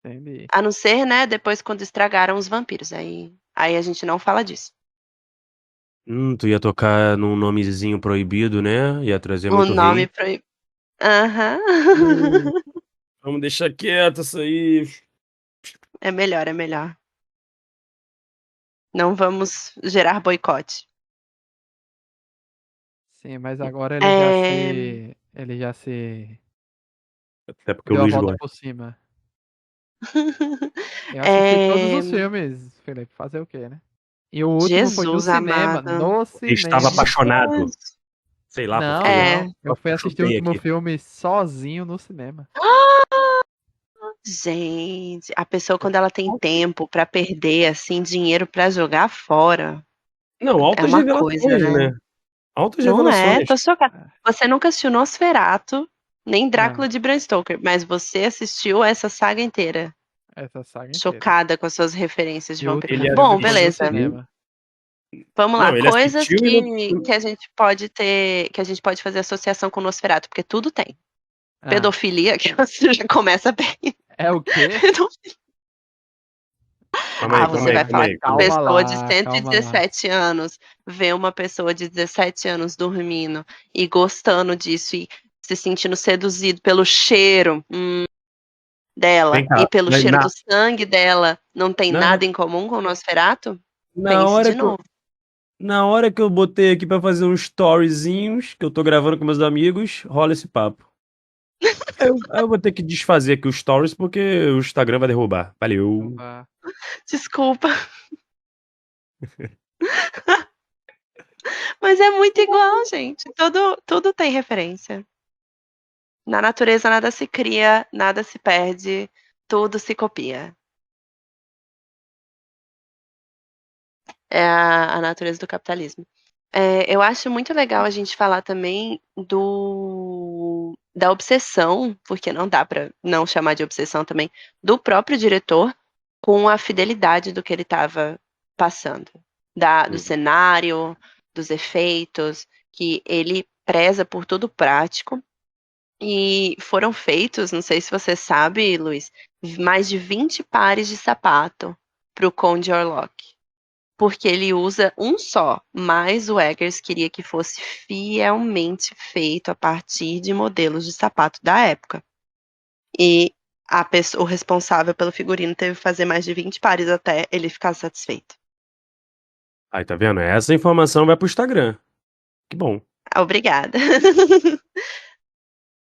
entendi. A não ser, né, depois quando estragaram os vampiros. Aí a gente não fala disso. Tu ia tocar num nomezinho proibido, né? Ia trazer O muito nome hate. proibido. Aham. Hum, Vamos deixar quieto isso aí. É melhor, é melhor. Não vamos gerar boicote. Sim, mas agora É... ele já se Até porque o deu a Luiz volta gosta. por cima. Eu assisti todos é... os filmes, Felipe, fazer o quê, né? E o último foi no Jesus cinema, amado. no Ele estava cinema. apaixonado. Sei lá por Não, quê. É. não, eu Eu fui assistir o chutei último aqui. filme sozinho no cinema. Gente, a pessoa quando ela tem tempo pra perder, assim, dinheiro pra jogar fora, Não, é altas uma coisa, revelações, né? né? Altas Não é? revelações. Tô chocada. Você nunca assistiu Nosferatu, nem Não, Drácula de Bram Stoker, mas você assistiu essa saga inteira. essa saga inteira. Chocada com as suas referências de E o vampiro. último Ele filme Bom, foi no beleza. assistiu. cinema. Vamos lá. Não, ele Coisas assistiu e que a gente pode ter, que a gente pode fazer associação com Nosferatu, porque tudo tem. Ah, Pedofilia, que você já começa bem. é o quê? Calma Ah, aí, calma você aí, vai calma falar aí, que uma calma aí. Calma pessoa de lá, calma lá. 117 anos vê uma pessoa de 17 anos dormindo e gostando disso e se sentindo seduzido pelo cheiro dela Vem cá. e pelo cheiro do sangue dela, não tem Na, nada em comum com o Nosferatu? na Pense hora de que eu, novo. na hora que eu botei aqui pra fazer uns storyzinhos que eu tô gravando com meus amigos, rola esse papo. Aí eu vou ter que desfazer aqui os stories porque o Instagram vai derrubar. Não Valeu. vá. Desculpa, mas é muito igual, gente. Tudo tem referência. Na natureza nada se cria, nada se perde, tudo se copia. É a natureza do capitalismo. Eu acho muito legal a gente falar também da obsessão, porque não dá para não chamar de obsessão também, do próprio diretor com a fidelidade do que ele estava passando, do cenário, dos efeitos, que ele preza por tudo prático. E foram feitos, não sei se você sabe, Luiz, mais de 20 pares de sapato para o Conde Orlok. Porque ele usa um só, mas o Eggers queria que fosse fielmente feito a partir de modelos de sapato da época. E o responsável pelo figurino teve que fazer mais de 20 pares até ele ficar satisfeito. Aí, tá vendo? Essa informação vai pro Instagram. Que bom. Obrigada.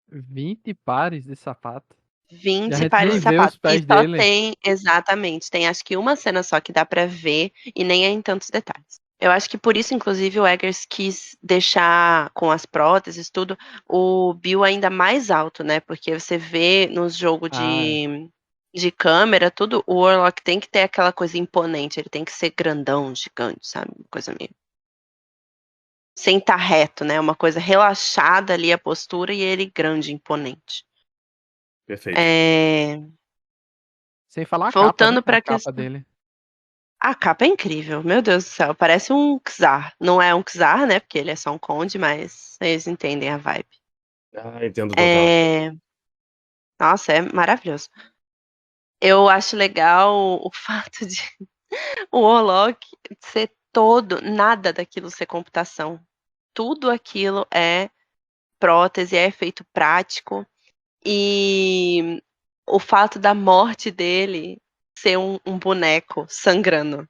20 pares de sapato. E a 20 gente pares nem de vê os sapato. E pés só dele. tem, exatamente, tem acho que uma cena só que dá pra ver e nem é em tantos detalhes. Eu acho que por isso, inclusive, o Eggers quis deixar com as próteses, tudo, o Bill ainda mais alto, né? Porque você vê nos jogos Ah, de de câmera, tudo, o Warlock tem que ter aquela coisa imponente, ele tem que ser grandão, gigante, sabe? Uma coisa meio. Sem estar reto, né? Uma coisa relaxada ali a postura e ele grande, imponente. Perfeito. Sem falar a capa, né? Voltando A pra capa questão. dele. A capa é incrível, meu Deus do céu, parece um Czar. Não é um Czar, né? Porque ele é só um conde, mas vocês entendem a vibe. Entendo total. Nossa, é maravilhoso. Eu acho legal o fato de o Warlock ser todo, nada daquilo ser computação. Tudo aquilo é prótese, é efeito prático. E o fato da morte dele ser um boneco sangrando.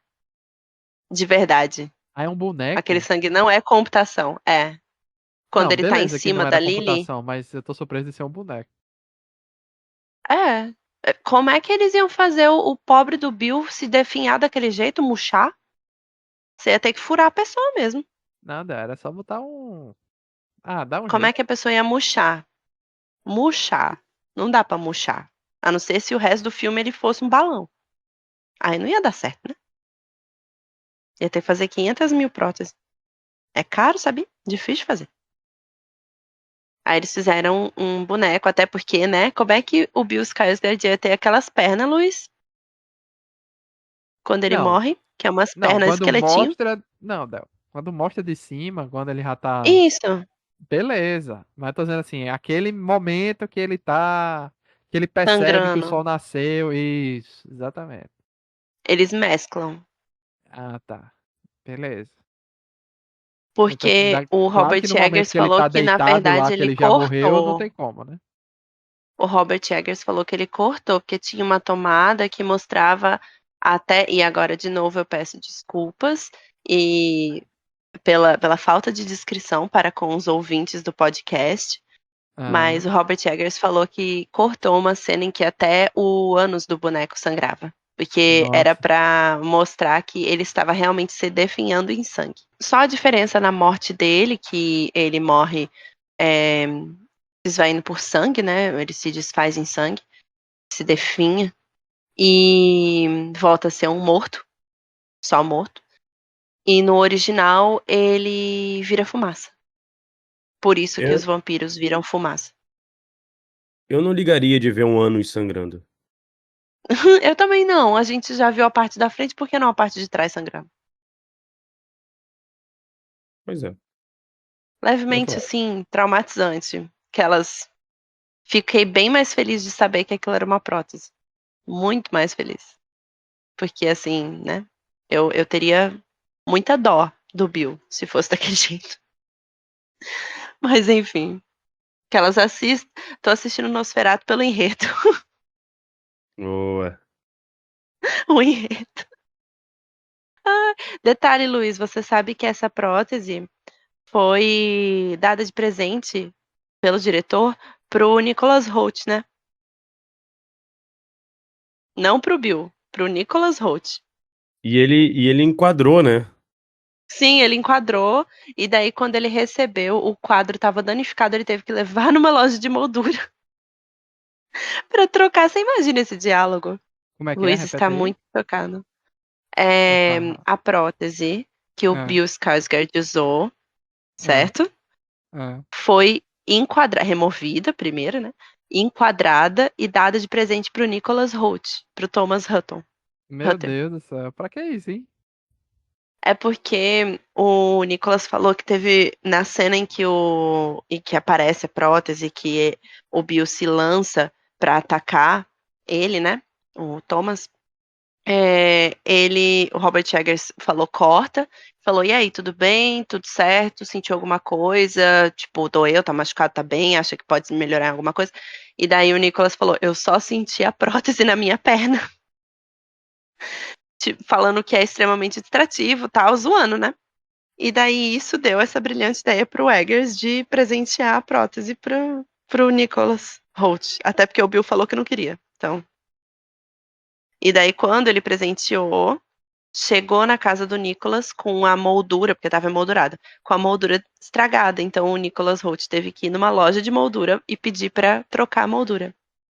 De verdade. Ah, é um Aquele boneco? sangue não é computação. É. Quando Não, ele tá em beleza que não cima era da Lily. computação, mas eu tô surpreso de ser um boneco. É. Como é que eles iam fazer o pobre do Bill se definhar daquele jeito, murchar? Você ia ter que furar a pessoa mesmo. Nada, era só botar um. Ah, dá um Como é jeito. que a pessoa ia murchar? Murchar. Não dá pra murchar. A não ser se o resto do filme ele fosse um balão. Aí não ia dar certo, né? Ia ter que fazer 500 mil próteses. É caro, sabe? Difícil de fazer. Aí eles fizeram um boneco, até porque, né? Como é que o Bill Skarsgård ia ter aquelas pernas, Luiz? Quando ele Não, morre, que é umas não, pernas quando esqueletinho. mostra. Não, Del. Quando mostra de cima, quando ele já tá. Isso, Beleza. Mas tô dizendo assim, é aquele momento que ele tá. Que ele percebe que o sangrando. sol nasceu. Isso, exatamente. Eles mesclam. Ah, tá. Beleza. Então, Porque o claro Robert que no momento Eggers que ele falou tá que, na deitado lá, verdade, que ele ele já morreu, não cortou. tem como, né? O Robert Eggers falou que ele cortou, porque tinha uma tomada que mostrava até. E agora, de novo, eu peço desculpas. E pela falta de descrição para com os ouvintes do podcast. Ah, Mas o Robert Eggers falou que cortou uma cena em que até o ânus do boneco sangrava. Porque era nossa. pra mostrar que ele estava realmente se definhando em sangue. Só a diferença na morte dele, que ele morre se esvaindo por sangue, né? Ele se desfaz em sangue, se definha e volta a ser um morto, só morto. E no original ele vira fumaça. Por isso que os Eu, vampiros viram fumaça. eu não ligaria de ver um ânus sangrando. Eu também não. A gente já viu a parte da frente, por que não a parte de trás sangrando? Pois é. Levemente, Natural. assim, traumatizante. Aquelas. Fiquei bem mais feliz de saber que aquilo era uma prótese. Muito mais feliz. Porque, assim, né? Eu teria muita dó do Bill se fosse daquele jeito. Mas, enfim. Que elas assistem. Tô assistindo Nosferatu pelo enredo. Boa. O enredo. Detalhe, Luiz, você sabe que essa prótese foi dada de presente pelo diretor pro Nicholas Hoult, né? Não pro Bill, pro Nicholas Hoult. E ele enquadrou, né? Sim, ele enquadrou, e daí quando ele recebeu, o quadro estava danificado, ele teve que levar numa loja de moldura pra trocar. Você imagina esse diálogo? Como é que é? Luiz está Repete aí. muito tocado. É Tá. a prótese que o Ah, Bill Skarsgård usou, ah, certo? ah. Foi removida primeiro, né? Enquadrada e dada de presente pro Nicholas Hoult, pro Thomas Hutton. Meu Hutter. Deus do céu. Pra que isso, hein? É porque o Nicholas falou que teve na cena em que aparece a prótese, que o Bill se lança pra atacar ele, né? O Thomas. O Robert Eggers falou corta, falou, e aí, tudo bem? Tudo certo? Sentiu alguma coisa? Tipo, doeu, tá machucado, tá bem? Acha que pode melhorar em alguma coisa? E daí o Nicholas falou, eu só senti a prótese na minha perna. Tipo, falando que é extremamente distrativo, tal, zoando, né? E daí isso deu essa brilhante ideia pro Eggers de presentear a prótese pro Nicholas Hoult. Até porque o Bill falou que não queria. Então. E daí, quando ele presenteou, chegou na casa do Nicholas com a moldura, porque estava emoldurada, com a moldura estragada. Então o Nicholas Hoult teve que ir numa loja de moldura e pedir para trocar a moldura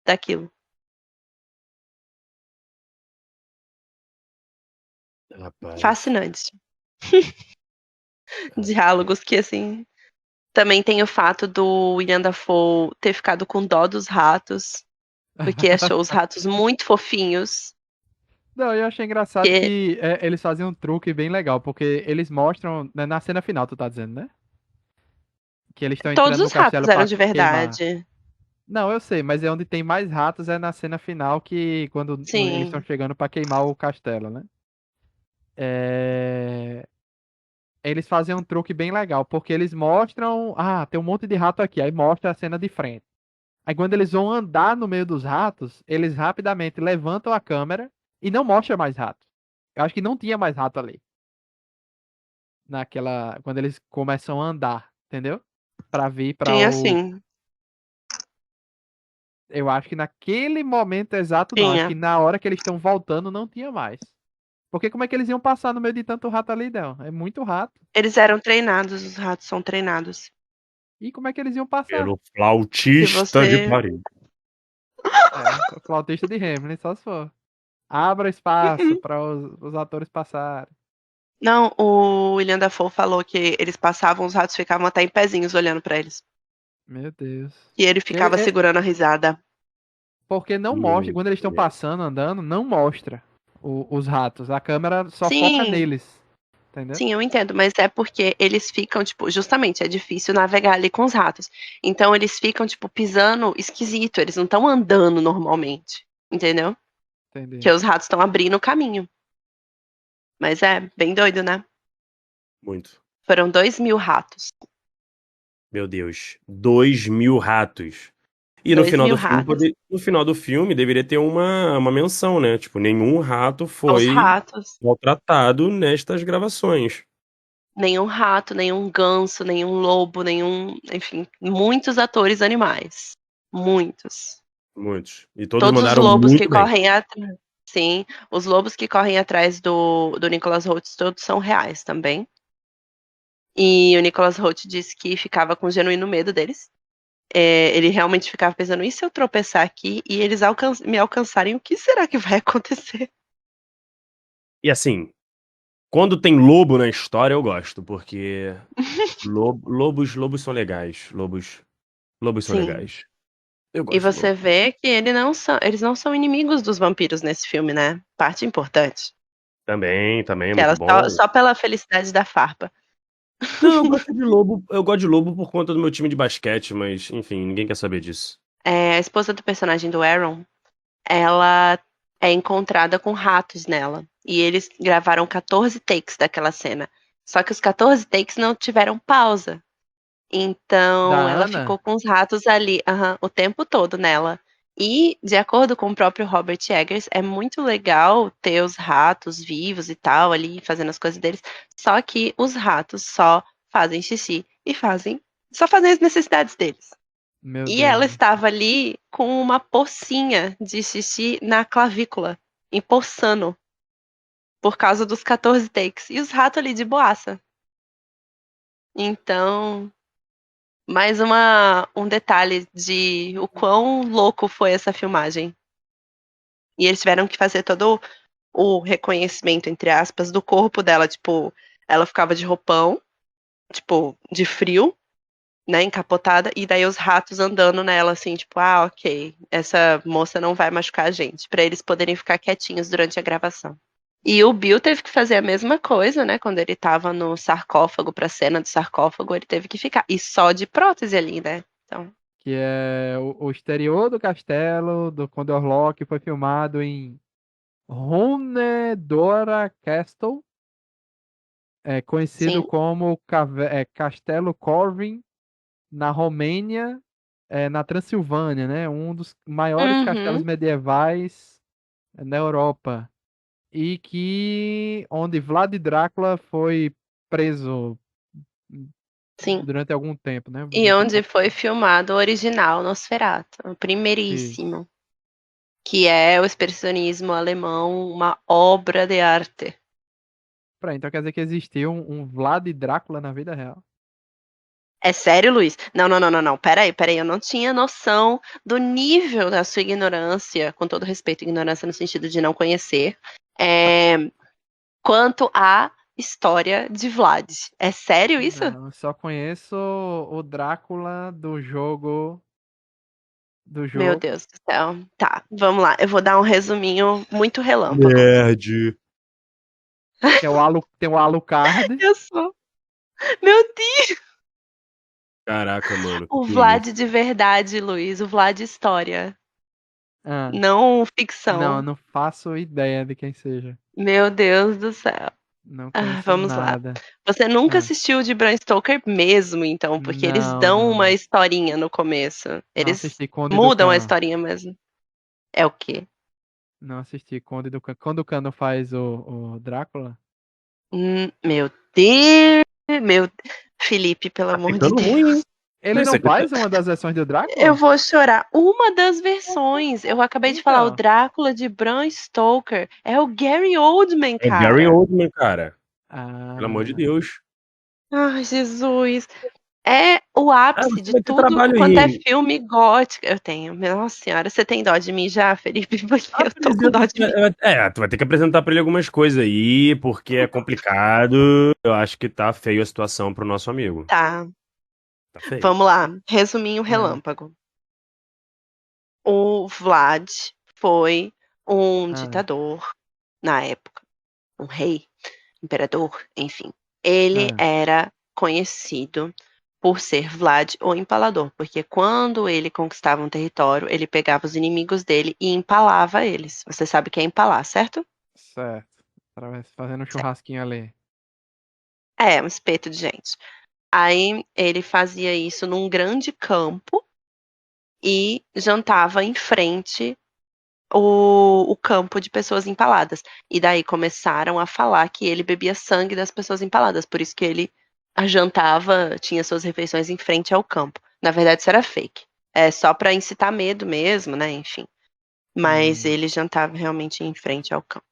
daquilo. Rapaz. Fascinante. Diálogos que, assim... Também tem o fato do William Dafoe ter ficado com dó dos ratos, porque achou os ratos muito fofinhos. Não, eu achei engraçado Que que eles fazem um truque bem legal, porque eles mostram, né, na cena final, tu tá dizendo, né? Que eles estão todos entrando no os ratos castelo eram pra de queimar. verdade. Não, eu sei, mas é onde tem mais ratos é na cena final que quando eles estão Sim. chegando pra queimar o castelo, né? É, eles fazem um truque bem legal, porque eles mostram, tem um monte de rato aqui, aí mostra a cena de frente. Aí quando eles vão andar no meio dos ratos, eles rapidamente levantam a câmera e não mostra mais rato. Eu acho que não tinha mais rato ali, quando eles começam a andar, entendeu? Pra vir pra Tinha o, sim. eu acho que naquele momento exato não, acho que Tinha. na hora que eles estão voltando não tinha mais. Porque como é que eles iam passar no meio de tanto rato ali, não? É muito rato. Eles eram treinados, os ratos são treinados. E como é que eles iam passar? Pelo Se flautista de você. Paris. É, o flautista de Hamilton, só se for. Abra espaço para os atores passarem. Não, o William Dafoe falou que eles passavam, os ratos ficavam até em pezinhos olhando pra eles. Meu Deus. E ele Ele, ficava segurando a risada. porque não mostra, Muito quando eles estão bem. passando, andando, não mostra os ratos. A câmera só foca Sim, neles. Entendeu? sim, eu entendo, mas é porque eles ficam, tipo, justamente, é difícil navegar ali com os ratos. Então eles ficam, tipo, pisando esquisito, eles não estão andando normalmente, entendeu? Entendi. Que os ratos estão abrindo o caminho. Mas é bem doido, né? Muito. Foram 2.000 ratos. Meu Deus. 2.000 ratos. E no Dois final mil do filme, ratos. no final do filme deveria ter uma menção, né? Tipo, nenhum rato Os foi ratos. maltratado nestas gravações. Nenhum rato, nenhum ganso, nenhum lobo, nenhum. Enfim, muitos atores animais. Muitos. Muitos. E todos Todos os mandaram lobos que muito bem. correm atrás. Sim, os lobos que correm atrás do Nicholas Hoult todos são reais também. E o Nicholas Hoult disse que ficava com genuíno medo deles. Ele realmente ficava pensando, e se eu tropeçar aqui e eles me alcançarem, o que será que vai acontecer? E assim, quando tem lobo na história, eu gosto, porque lobos são legais. Lobos são Sim. legais. Eu E gosto de você lobo. vê que eles não são inimigos dos vampiros nesse filme, né? Parte importante. Também, é Que muito ela bom. só pela felicidade da farpa. Não, eu gosto de lobo por conta do meu time de basquete, mas enfim, ninguém quer saber disso. A esposa do personagem do Aaron, ela é encontrada com ratos nela. E eles gravaram 14 takes daquela cena. Só que os 14 takes não tiveram pausa. Da Então ela ficou Ana? com os ratos ali, o tempo todo nela. E, de acordo com o próprio Robert Eggers, é muito legal ter os ratos vivos e tal, ali fazendo as coisas deles. Só que os ratos só fazem xixi e só fazem as necessidades deles. Meu E ela Deus. estava ali com uma pocinha de xixi na clavícula, empoçando, por causa dos 14 takes. E os ratos ali de boaça. Então, mais um detalhe de o quão louco foi essa filmagem. E eles tiveram que fazer todo o reconhecimento, entre aspas, do corpo dela. Tipo, ela ficava de roupão, tipo, de frio, né, encapotada, e daí os ratos andando nela, assim, tipo, ok, essa moça não vai machucar a gente, pra eles poderem ficar quietinhos durante a gravação. E o Bill teve que fazer a mesma coisa, né, quando ele tava no sarcófago, pra cena do sarcófago, ele teve que ficar, e só de prótese ali, né, então, Que é o exterior do castelo do Condor Lock foi filmado em Honedora Castle, conhecido sim. como Castelo Corvin, na Romênia, na Transilvânia, né? Um dos maiores castelos Uhum, medievais na Europa. E que onde Vlad Drácula foi preso sim. durante algum tempo, né? E Muito onde tempo. foi filmado o original Nosferatu, o Isso. primeiríssimo, que é o expressionismo alemão, uma obra de arte. Então quer dizer que existiu um Vlad Drácula na vida real. É sério, Luiz? Não, não, não, não, não. Peraí, peraí. Eu não tinha noção do nível da sua ignorância, com todo respeito, ignorância no sentido de não conhecer. É, quanto à história de Vlad. É sério isso? Não, eu só conheço o Drácula do jogo. Do Meu jogo. Deus do céu. Tá, vamos lá. Eu vou dar um resuminho muito relâmpago. Nerd. Tem o Alucard. Eu sou. Meu Deus! Caraca, mano, O que é isso? Vlad de verdade, Luiz. O Vlad história. Ah, Não não, ficção. não faço ideia de quem seja. Meu Deus do céu. Não Ah, conheço vamos lá. nada. Você nunca Ah, assistiu de Bram Stoker mesmo, então, porque eles não, dão não, uma não. historinha no começo. Não Eles assisti Conde do mudam a Cano. historinha mesmo. É o quê? Não assisti Conde do Cano. Quando o Cano faz o Drácula? Meu Deus! Meu Felipe, pelo Tá amor de ficando ruim, hein? Deus. Ele Não, isso não aqui faz uma das versões do Eu Drácula? vou chorar. Uma das versões. Eu acabei de falar, o Então. Drácula de Bram Stoker. É o Gary Oldman, é Gary cara. Oldman, cara. Pelo amor de Ah, Deus. Ai, Jesus. É o Ah, ápice você de vai ter tudo trabalho quanto é aí. filme gótico. Eu tenho. Nossa senhora, você tem dó de mim já, Felipe? Porque eu tô com Apresenta. dó de mim. Tu vai ter que apresentar pra ele algumas coisas aí, porque é complicado. Eu acho que tá feio a situação pro nosso amigo. Tá, Tá feio. vamos lá. Resuminho ah, relâmpago. O Vlad foi um ah, ditador na época, um rei, imperador, enfim. Ele ah. era conhecido por ser Vlad o Empalador, porque quando ele conquistava um território, ele pegava os inimigos dele e empalava eles. Você sabe o que é empalar, certo? Certo. Fazendo um Certo. churrasquinho ali. É, um espeto de gente. Aí ele fazia isso num grande campo e jantava em frente o campo de pessoas empaladas. E daí começaram a falar que ele bebia sangue das pessoas empaladas, por isso que ele jantava, tinha suas refeições em frente ao campo. Na verdade, isso era fake. É só pra incitar medo mesmo, né? Enfim. Mas Hum, ele jantava realmente em frente ao campo.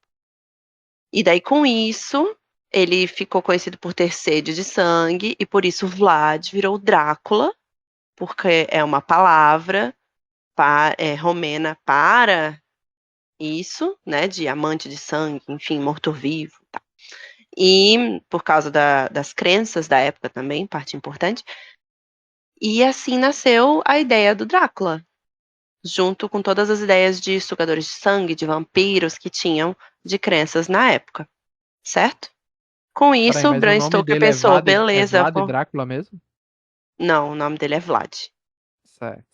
E daí, com isso, ele ficou conhecido por ter sede de sangue, e por isso Vlad virou Drácula, porque é uma palavra romena para isso, né, de amante de sangue, enfim, morto-vivo, tá. E por causa das crenças da época também, parte importante. E assim nasceu a ideia do Drácula, junto com todas as ideias de sugadores de sangue, de vampiros que tinham de crenças na época, certo? Com Peraí, isso, mas o Bram nome Stoker dele pensou, É beleza, Vlad Drácula mesmo? não, o nome dele é Vlad. Certo.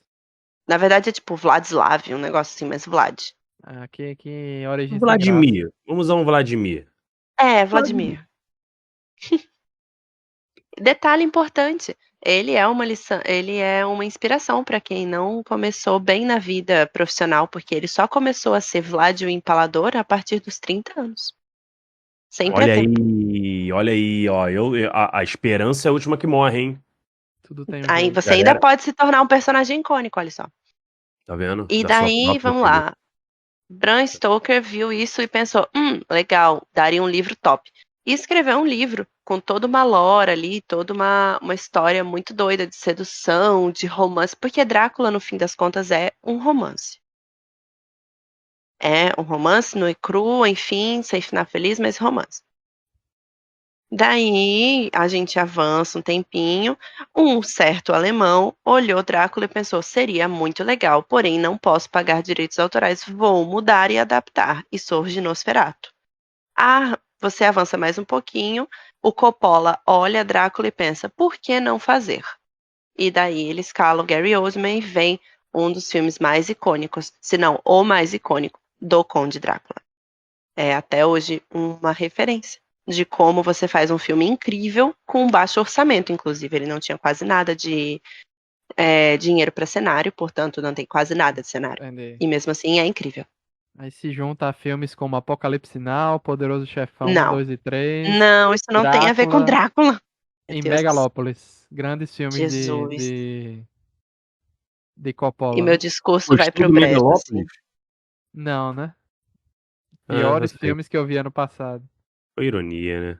Na verdade é tipo Vladislav, um negócio assim, mas Vlad. Ah, que origem sem graça. Vladimir. Vamos a um Vladimir. É, Vladimir. Vladimir. Detalhe importante, ele é uma inspiração para quem não começou bem na vida profissional, porque ele só começou a ser Vlad o Empalador a partir dos 30 anos. Sempre é tempo. Olha aí, ó. A esperança é a última que morre, hein? Tudo tem um Aí jeito. você ainda Galera, pode se tornar um personagem icônico, olha só. tá vendo? E Da sua daí, própria vamos vida. lá. Bram Stoker viu isso e pensou: legal, daria um livro top. E escreveu um livro com toda uma lore ali, toda uma história muito doida de sedução, de romance, porque Drácula, no fim das contas, é um romance. É um romance nu e cru, enfim, sem final feliz, mas romance. Daí a gente avança um tempinho. Um certo alemão olhou Drácula e pensou: seria muito legal, porém não posso pagar direitos autorais, vou mudar e adaptar. E surge Nosferatu. Ah, você avança mais um pouquinho. O Coppola olha Drácula e pensa: por que não fazer? E daí ele escala o Gary Oldman e vem um dos filmes mais icônicos, se não o mais icônico, do Conde Drácula. É até hoje uma referência de como você faz um filme incrível com baixo orçamento, inclusive. Ele não tinha quase nada de dinheiro para cenário, portanto, não tem quase nada de cenário. Entendi. E mesmo assim é incrível. Aí se junta a filmes como Apocalipse Now, Poderoso Chefão um, Não, 2 e 3, não, isso não tem a ver com Drácula Drácula. Meu e Deus do céu. Megalópolis. Grandes filmes Jesus. de E Coppola, meu né? discurso vai Gostou pro do brejo, assim. Megalópolis? Não, né? Ah, eu Piores sei. filmes que eu vi ano passado. Foi ironia, né?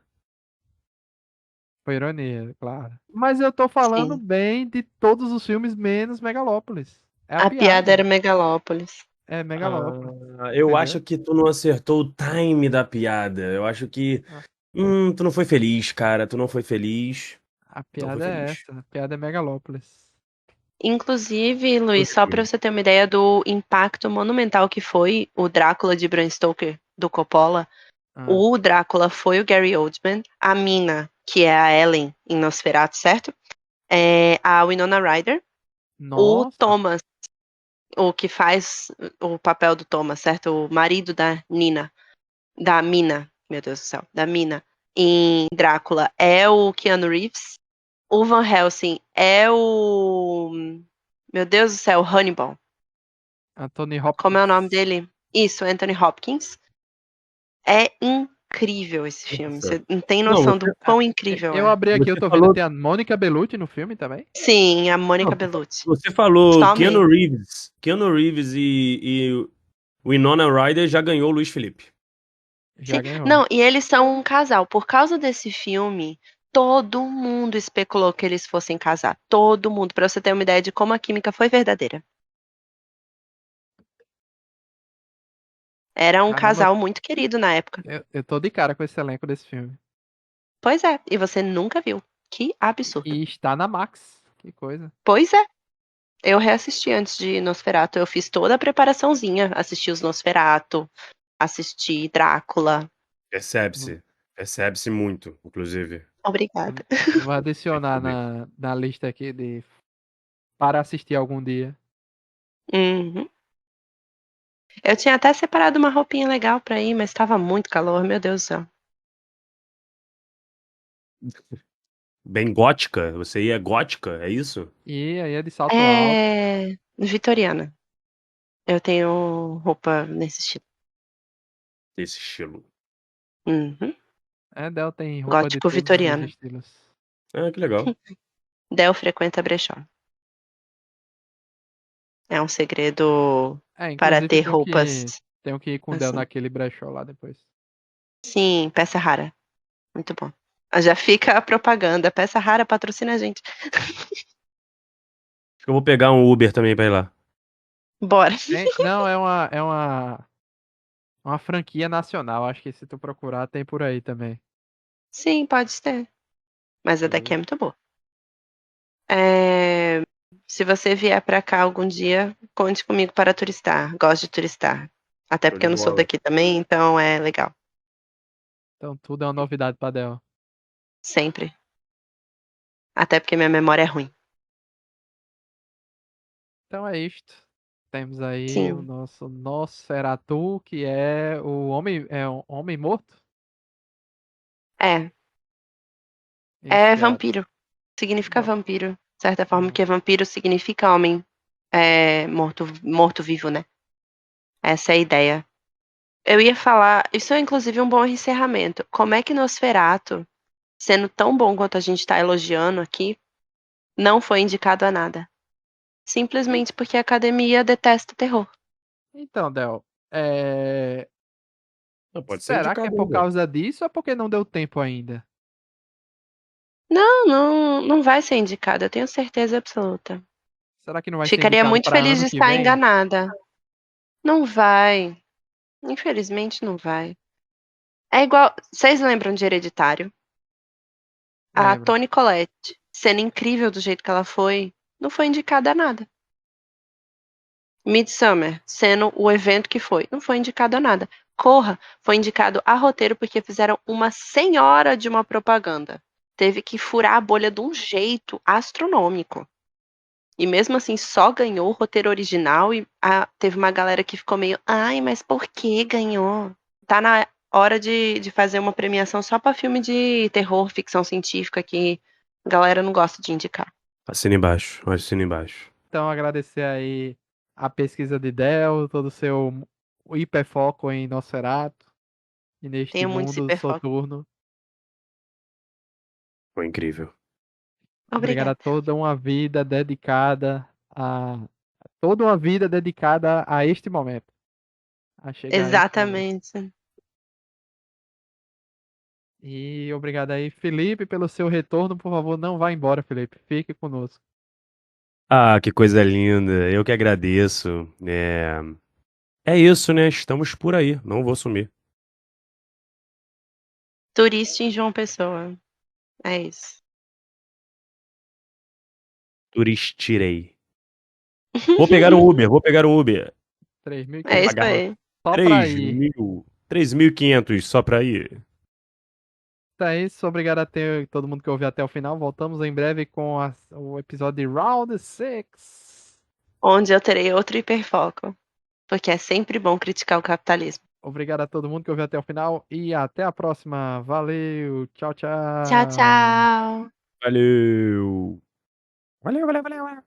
Foi ironia, claro. Mas eu tô falando Sim. bem de todos os filmes menos Megalópolis. É a A piada piada. era Megalópolis. É Megalópolis, Eu entendeu? acho que tu não acertou o time da piada. Eu acho que. Ah, Tu não foi feliz, cara. Tu não foi feliz. a Não foi piada é feliz. essa, a piada é Megalópolis. Inclusive, Luiz, só para Gostei. você ter uma ideia do impacto monumental que foi o Drácula de Bram Stoker, do Coppola, Ah, o Drácula foi o Gary Oldman, a Mina, que é a Ellen em Nosferatu, certo? É a Winona Ryder, o nossa, Thomas, o que faz o papel do Thomas, certo? O marido da Nina, da Mina, meu Deus do céu, da Mina, em Drácula, é o Keanu Reeves. O Van Helsing é o. Meu Deus do céu, Hannibal. Anthony Como é o nome Hopkins. dele? Isso, Anthony Hopkins. É incrível esse filme. Nossa. Você não tem Não, noção do você, Ah, quão incrível eu é. abri aqui, eu você tô vendo, falou. tem a Mônica Bellucci no filme também. Sim, a Não, Mônica Bellucci. você falou Keanu Somente. Reeves. Keanu Reeves e Winona Ryder já ganhou o Luiz Felipe. Já Sim. ganhou. Não, e eles são um casal. Por causa desse filme, todo mundo especulou que eles fossem casar. Todo mundo. Pra você ter uma ideia de como a química foi verdadeira. Era um Caramba, casal muito querido na época. eu tô de cara com esse elenco desse filme. Pois é, e você nunca viu. Que absurdo. E está na Max. Que coisa. Pois é. Eu reassisti antes de Nosferatu. Eu fiz toda a preparaçãozinha. Assisti os Nosferatu, assisti Drácula. Percebe-se. Percebe-se muito, inclusive. Obrigada. Vou adicionar Percebi. na lista aqui de para assistir algum dia. Uhum. Eu tinha até separado uma roupinha legal pra ir, mas estava muito calor, meu Deus do céu. Bem gótica? Você ia gótica, é isso? E aí é de salto alto. É. Vitoriana. Eu tenho roupa nesse estilo. Esse estilo. Uhum. É, Del tem roupa de Gótico todos os vitoriano. estilos. Ah, que legal. Del frequenta brechó. É um segredo É, para inclusive ter roupas tenho que ir com o Del assim. naquele brechó lá depois. Sim, peça rara. Muito bom. Já fica a propaganda. Peça rara patrocina a gente. Acho que eu vou pegar um Uber também pra ir lá. Bora. Não, uma franquia nacional. Acho que se tu procurar tem por aí também. Sim, pode ser. Mas a daqui Uhum. é muito boa. É, se você vier pra cá algum dia, conte comigo para turistar. Gosto de turistar. Até Show porque de eu não sou bola. daqui também, então é legal. Então tudo é uma novidade pra Del. Sempre. Até porque minha memória é ruim. Então é isto. Temos aí o Sim. nosso Nosferatu, que é o homem morto. É. Isso É que é. vampiro. Significa No- vampiro. De certa forma, no- porque vampiro significa homem morto-vivo, né? Essa é a ideia. Eu ia falar, isso é inclusive um bom encerramento. Como é que Nosferatu, sendo tão bom quanto a gente tá elogiando aqui, não foi indicado a nada? E- Simplesmente porque a academia detesta terror. Então, Del, é, Não, pode ser será que é indicado por ainda. causa disso ou é porque não deu tempo ainda? Não, não, não vai ser indicado, eu tenho certeza absoluta. Será que não vai ser Ficaria indicado muito para feliz ano de que estar vem? enganada. Não vai. Infelizmente não vai. É igual. Vocês lembram de Hereditário? A Lembro. Toni Collette, sendo incrível do jeito que ela foi, não foi indicada a nada. Midsummer, sendo o evento que foi, não foi indicado a nada. Corra foi indicado a roteiro porque fizeram uma senhora de uma propaganda. Teve que furar a bolha de um jeito astronômico. E mesmo assim só ganhou o roteiro original e teve uma galera que ficou meio, ai, mas por que ganhou? Tá na hora de fazer uma premiação só pra filme de terror, ficção científica que a galera não gosta de indicar. Assina embaixo. Assina embaixo. Então, agradecer aí a pesquisa de Del, todo o seu hiperfoco em Nosferatu e neste Tenho muito mundo hiperfoco. soturno. Foi incrível. Obrigado a Obrigada. toda uma vida dedicada a este momento, a chegar a este momento. Exatamente. E obrigado aí, Felipe, pelo seu retorno. Por favor, não vá embora, Felipe. Fique conosco. Ah, que coisa linda. Eu que agradeço. É isso, né? Estamos por aí. Não vou sumir. Turista em João Pessoa. É isso. Turistirei. Vou pegar um Uber, vou pegar um Uber. Vou É isso 3.500 pagar aí. só pra 3 ir. mil, 3.500 só pra ir. Então é isso. Obrigado a todo mundo que ouviu até o final. Voltamos em breve com o episódio de Round 6. Onde eu terei outro hiperfoco. Porque é sempre bom criticar o capitalismo. Obrigado a todo mundo que ouviu até o final e até a próxima. Valeu, tchau, Tchau, tchau. tchau. Valeu! Valeu, valeu, valeu.